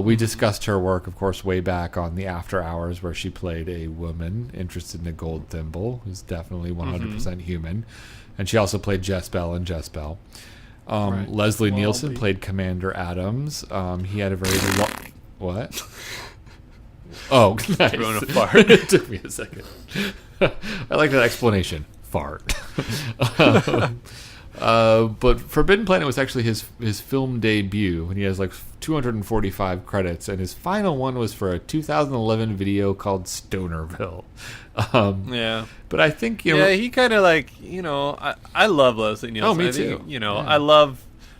B: We discussed her work, of course, way back on the After Hours, where she played a woman interested in a gold thimble, who's definitely 100% human. And she also played Jess Bell in Jess Bell. Leslie Nielsen played Commander Adams. He had a very what? Oh, nice.
A: Throwing a fart.
B: It took me a second. I like that explanation. Fart. But Forbidden Planet was actually his film debut, and he has like 245 credits, and his final one was for a 2011 video called Stonerville. But I think
A: he kind of like I love Leslie Nielsen.
B: Oh, me too.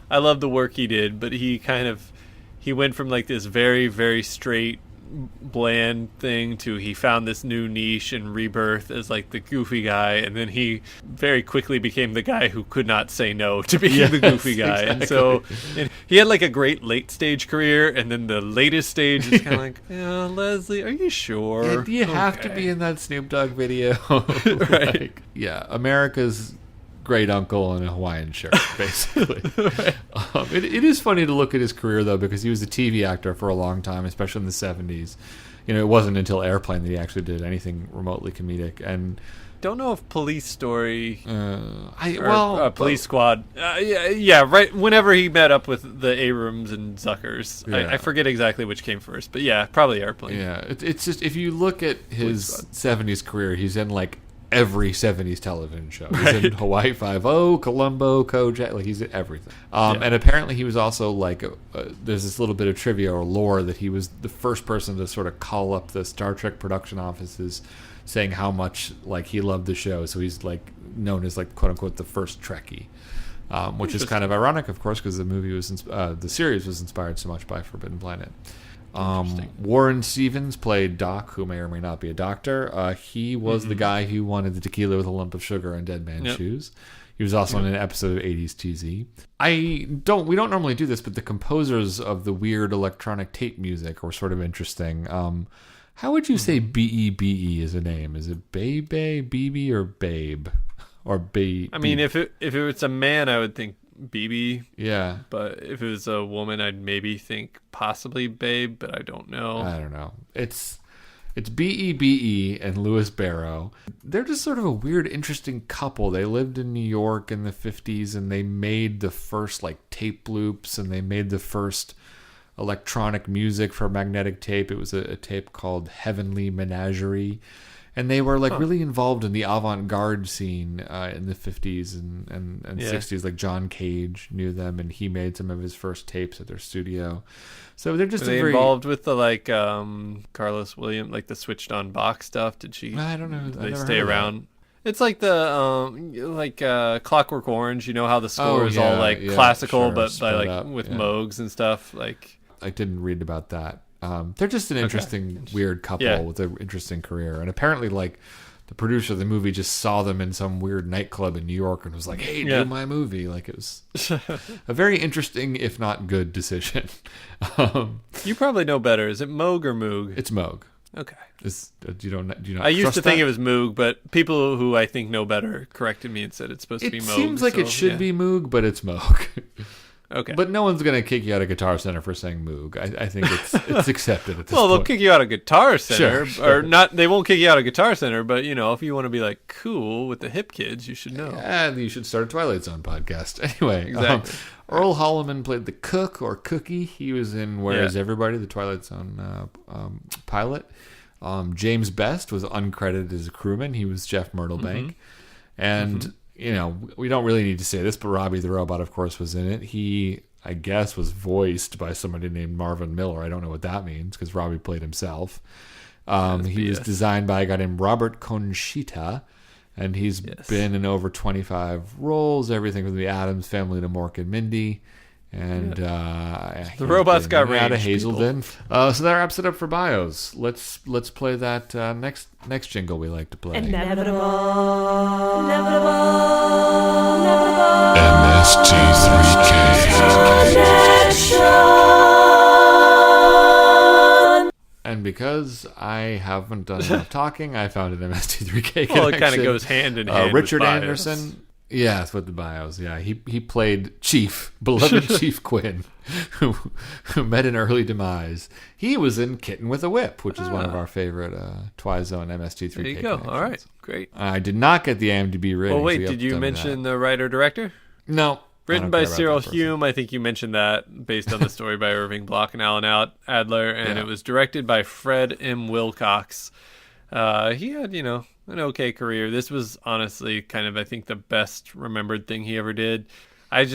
A: I love the work he did, but he went from like this very, very straight, bland thing to he found this new niche and rebirth as like the goofy guy, and then he very quickly became the guy who could not say no to being the goofy guy. Exactly. And so he had like a great late stage career, and then the latest stage is kind of like, Leslie, are you sure?
B: Yeah, do you have to be in that Snoop Dogg video?
A: Right.
B: America's great uncle in a Hawaiian shirt, basically. Right. It is funny to look at his career, though, because he was a TV actor for a long time, especially in the 70s. It wasn't until Airplane that he actually did anything remotely comedic. And
A: don't know if Police Story
B: Police
A: Squad. Right. Whenever he met up with the Abrams and Zuckers, I forget exactly which came first, but probably Airplane.
B: Yeah, it's just if you look at his 70s career, he's in like every 70s television show. He's in Hawaii Five-0, Columbo, Kojak, like he's in everything. And apparently he was also like, there's this little bit of trivia or lore that he was the first person to sort of call up the Star Trek production offices saying how much like he loved the show. So he's like known as like quote unquote the first Trekkie. Which is kind of ironic, of course, because the series was inspired so much by Forbidden Planet. Warren Stevens played Doc, who may or may not be a doctor. He was the guy who wanted the tequila with a lump of sugar on Dead Man's Shoes. He was also in an episode of 80s TZ. We don't normally do this, but the composers of the weird electronic tape music were sort of interesting. How would you say B-E-B-E is a name? Is it Bebe, BB, or Babe? Or Babe?
A: I mean, if it was a man, I would think BB.
B: Yeah.
A: But if it was a woman, I'd maybe think possibly Babe, but I don't know.
B: I don't know. It's B-E-B-E and Louis Barrow. They're just sort of a weird, interesting couple. They lived in New York in the 50s, and they made the first like tape loops, and they made the first electronic music for magnetic tape. It was a tape called Heavenly Menagerie. And they were like really involved in the avant-garde scene in the 50s and 60s. Like John Cage knew them, and he made some of his first tapes at their studio. So they're just
A: involved with the like Carlos Williams, like the switched on box stuff. Did she?
B: I don't know.
A: Did they stay around? It's like the Clockwork Orange. You know how the score is all like classical, but by like with Moogs and stuff. Like
B: I didn't read about that. They're just an interesting, weird couple with an interesting career. And apparently, like, the producer of the movie just saw them in some weird nightclub in New York and was like, hey, do my movie. Like, it was a very interesting, if not good, decision.
A: You probably know better. Is it Moog or Moog?
B: It's Moog.
A: Okay.
B: Do you not
A: I used to think it was Moog, but people who I think know better corrected me and said it's supposed to be Moog.
B: It seems like it should be Moog, but it's Moog.
A: Okay.
B: But no one's going to kick you out of Guitar Center for saying Moog. I think it's accepted at this point.
A: Well, they'll kick you out of Guitar Center.
B: Sure.
A: Or not. They won't kick you out of Guitar Center, but, if you want to be, like, cool with the hip kids, you should know.
B: And you should start a Twilight Zone podcast. Anyway.
A: Exactly.
B: Earl Holliman played the Cook or Cookie. He was in Where Is Everybody, the Twilight Zone pilot. James Best was uncredited as a crewman. He was Jeff Myrtlebank. And... we don't really need to say this, but Robby the Robot, of course, was in it. He, I guess, was voiced by somebody named Marvin Miller. I don't know what that means, because Robby played himself. He was designed by a guy named Robert Conchita, And he's been in over 25 roles, everything from the Addams Family to Mork and Mindy. And
A: the robot's got range.
B: Out of Hazelden. So that wraps it up for bios. Let's play that next jingle we like to play.
K: Inevitable.
J: MST3K.
B: And because I haven't done enough talking, I found an MST3K connection.
A: Well, it kind of goes hand in hand.
B: Richard
A: with bios.
B: Anderson. Yes, with the bios. Yeah, he played beloved Chief Quinn, who met an early demise. He was in Kitten with a Whip, which is one of our favorite Twizone MST3K.
A: There you go. All right, great.
B: I did not get the IMDb rating.
A: Well, wait, did you mention the writer-director?
B: No.
A: Written by Cyril Hume. I think you mentioned that, based on the story by Irving Block and Alan Adler, and it was directed by Fred M. Wilcox. He had, an okay career. This was honestly kind of, I think, the best remembered thing he ever did. I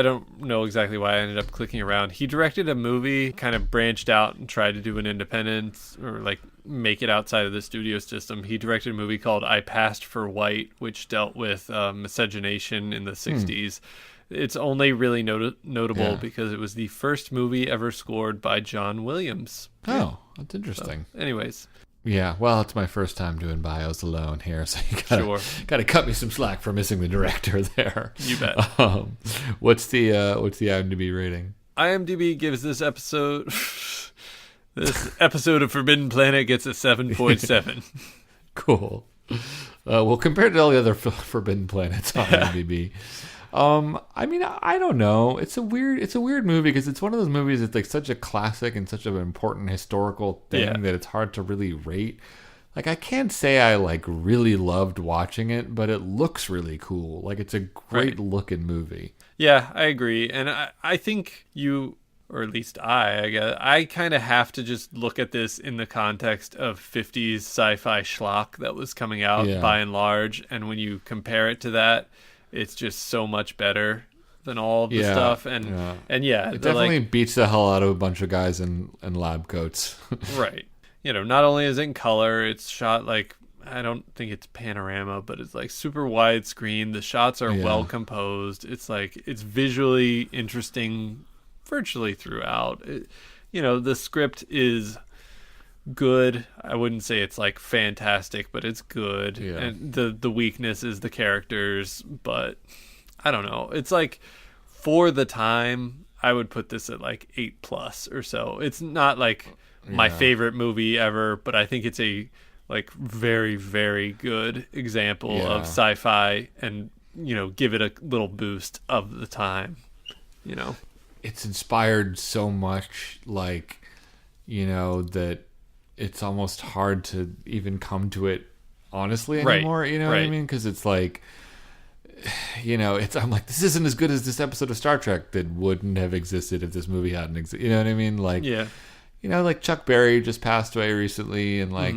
A: don't know exactly why I ended up clicking around. He directed a movie, kind of branched out and tried to do an independent or like make it outside of the studio system. He directed a movie called I Passed for White, which dealt with miscegenation in the 60s. It's only really notable because it was the first movie ever scored by John Williams.
B: Oh, that's interesting.
A: So, anyways.
B: Yeah, well, it's my first time doing bios alone here, so you gotta cut me some slack for missing the director there.
A: You bet.
B: What's the IMDb rating?
A: IMDb gives this episode of Forbidden Planet gets a 7.7.
B: Cool. Well, compared to all the other Forbidden Planets on IMDb. I mean, I don't know. It's a weird movie because it's one of those movies that's like such a classic and such an important historical thing that it's hard to really rate. Like, I can't say I like really loved watching it, but it looks really cool. Like, it's a great looking movie.
A: Yeah, I agree. And I think you, or at least I guess, I kind of have to just look at this in the context of 50s sci-fi schlock that was coming out by and large. And when you compare it to that, it's just so much better than all of the stuff. And it
B: definitely beats the hell out of a bunch of guys in lab coats.
A: Right. Not only is it in color, it's shot like, I don't think it's panorama, but it's like super widescreen. The shots are well composed. It's like, it's visually interesting virtually throughout. The script is good. I wouldn't say it's like fantastic, but it's good. Yeah. And the weakness is the characters, but I don't know. It's like, for the time, I would put this at like 8+ or so. It's not like my favorite movie ever, but I think it's a like very, very good example of sci-fi, and give it a little boost of the time.
B: It's inspired so much, like, that it's almost hard to even come to it honestly anymore. You know what I mean? Because it's like, I'm like, this isn't as good as this episode of Star Trek that wouldn't have existed if this movie hadn't existed. You know what I mean? Like, like Chuck Berry just passed away recently, and like,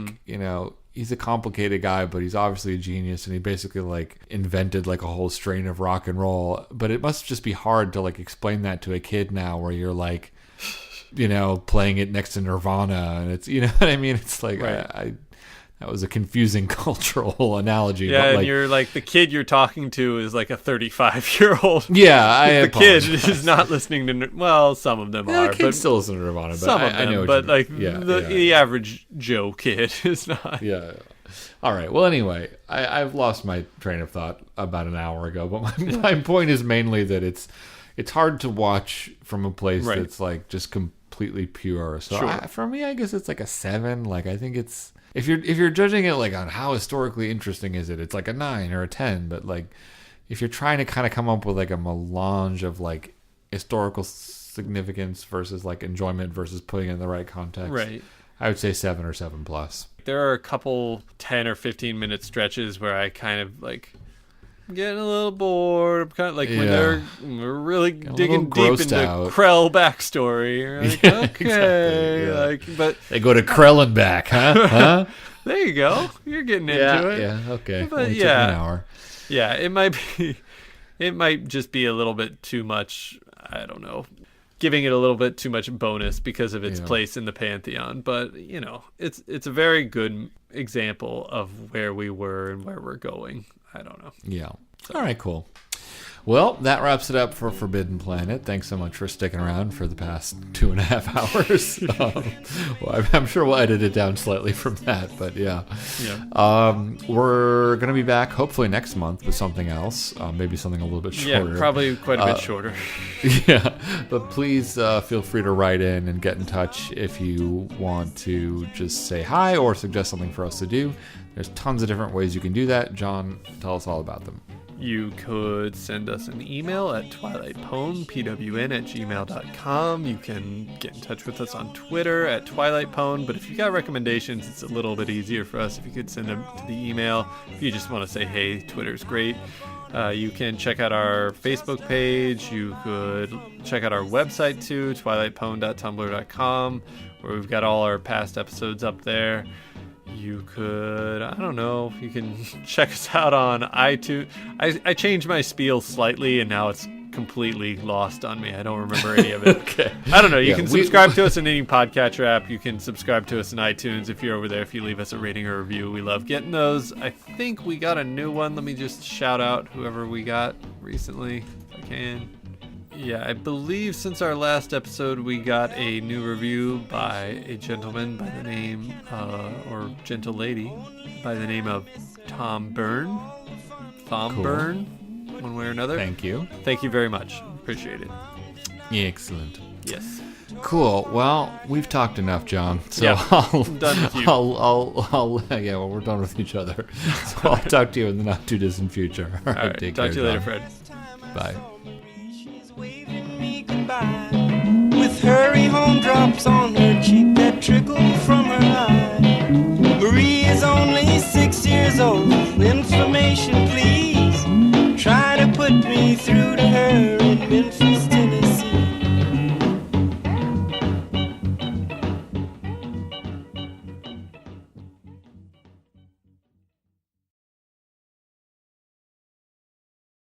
B: he's a complicated guy, but he's obviously a genius, and he basically like invented like a whole strain of rock and roll. But it must just be hard to like explain that to a kid now, where you're like, playing it next to Nirvana, and it's, what I mean? It's like, that was a confusing cultural analogy.
A: Yeah,
B: but
A: and
B: like,
A: you're like, the kid you're talking to is like a 35-year-old.
B: Yeah,
A: the kid is not listening to, well, some of them are.
B: The kids still listen to Nirvana, but
A: some of them,
B: I know
A: but like the average Joe kid is not.
B: Yeah. All right. Well, anyway, I've lost my train of thought about an hour ago, but my point is mainly that it's hard to watch from a place that's like just completely pure. So for me, I guess it's like a 7. Like, I think it's, if you're judging it like on how historically interesting is it, it's like a 9 or a 10. But like, if you're trying to kind of come up with like a melange of like historical significance versus like enjoyment versus putting it in the right context, I would say 7 or 7+.
A: There are a couple 10 or 15 minute stretches where I kind of like getting a little bored. I'm kind of like, when we're really digging deep into Krell backstory. You're like, okay,
B: exactly,
A: like, but
B: they go to Krell and back, huh?
A: There you go. You're getting into it.
B: Yeah, okay.
A: But
B: took me an hour.
A: Yeah, it might just be a little bit too much. I don't know. giving it a little bit too much bonus because of its place in the pantheon. But it's a very good example of where we were and where we're going. I don't know.
B: Yeah. So. All right, cool. Well, that wraps it up for Forbidden Planet. Thanks so much for sticking around for the past 2.5 hours. Well, I'm sure we'll edit it down slightly from that, but yeah. We're going to be back hopefully next month with something else, maybe something a little bit shorter.
A: Yeah, probably quite a bit shorter.
B: Yeah, but please feel free to write in and get in touch if you want to just say hi or suggest something for us to do. There's tons of different ways you can do that. John, tell us all about them.
A: You could send us an email at twilightpwn, pwn@gmail.com. You can get in touch with us on Twitter at twilightpwn. But if you got recommendations, it's a little bit easier for us if you could send them to the email. If you just want to say, hey, Twitter's great. You can check out our Facebook page. You could check out our website too, twilightpwn.tumblr.com, where we've got all our past episodes up there. You could, I don't know, you can check us out on iTunes. I changed my spiel slightly, and now it's completely lost on me. I don't remember any of it.
B: Okay.
A: I don't know. You can subscribe to us in any podcatcher app. You can subscribe to us in iTunes if you're over there. If you leave us a rating or review, we love getting those. I think we got a new one. Let me just shout out whoever we got recently, if I can. Yeah, I believe since our last episode, we got a new review by a gentleman by the name, or gentle lady, by the name of Tom Byrne. Cool. Byrne, one way or another.
B: Thank you.
A: Thank you very much. Appreciate it.
B: Yeah, excellent.
A: Yes.
B: Cool. Well, we've talked enough, John. So
A: yeah, I'm done with you.
B: Yeah, well, we're done with each other. So I'll talk to you in the not too distant future.
A: All right.
B: Take
A: Talk
B: care,
A: to you later,
B: John.
A: Fred.
B: Bye.
L: With hurry home drops on her cheek that trickle from her eye. Marie is only 6 years old. Information, please. Try to put me through to her in Memphis.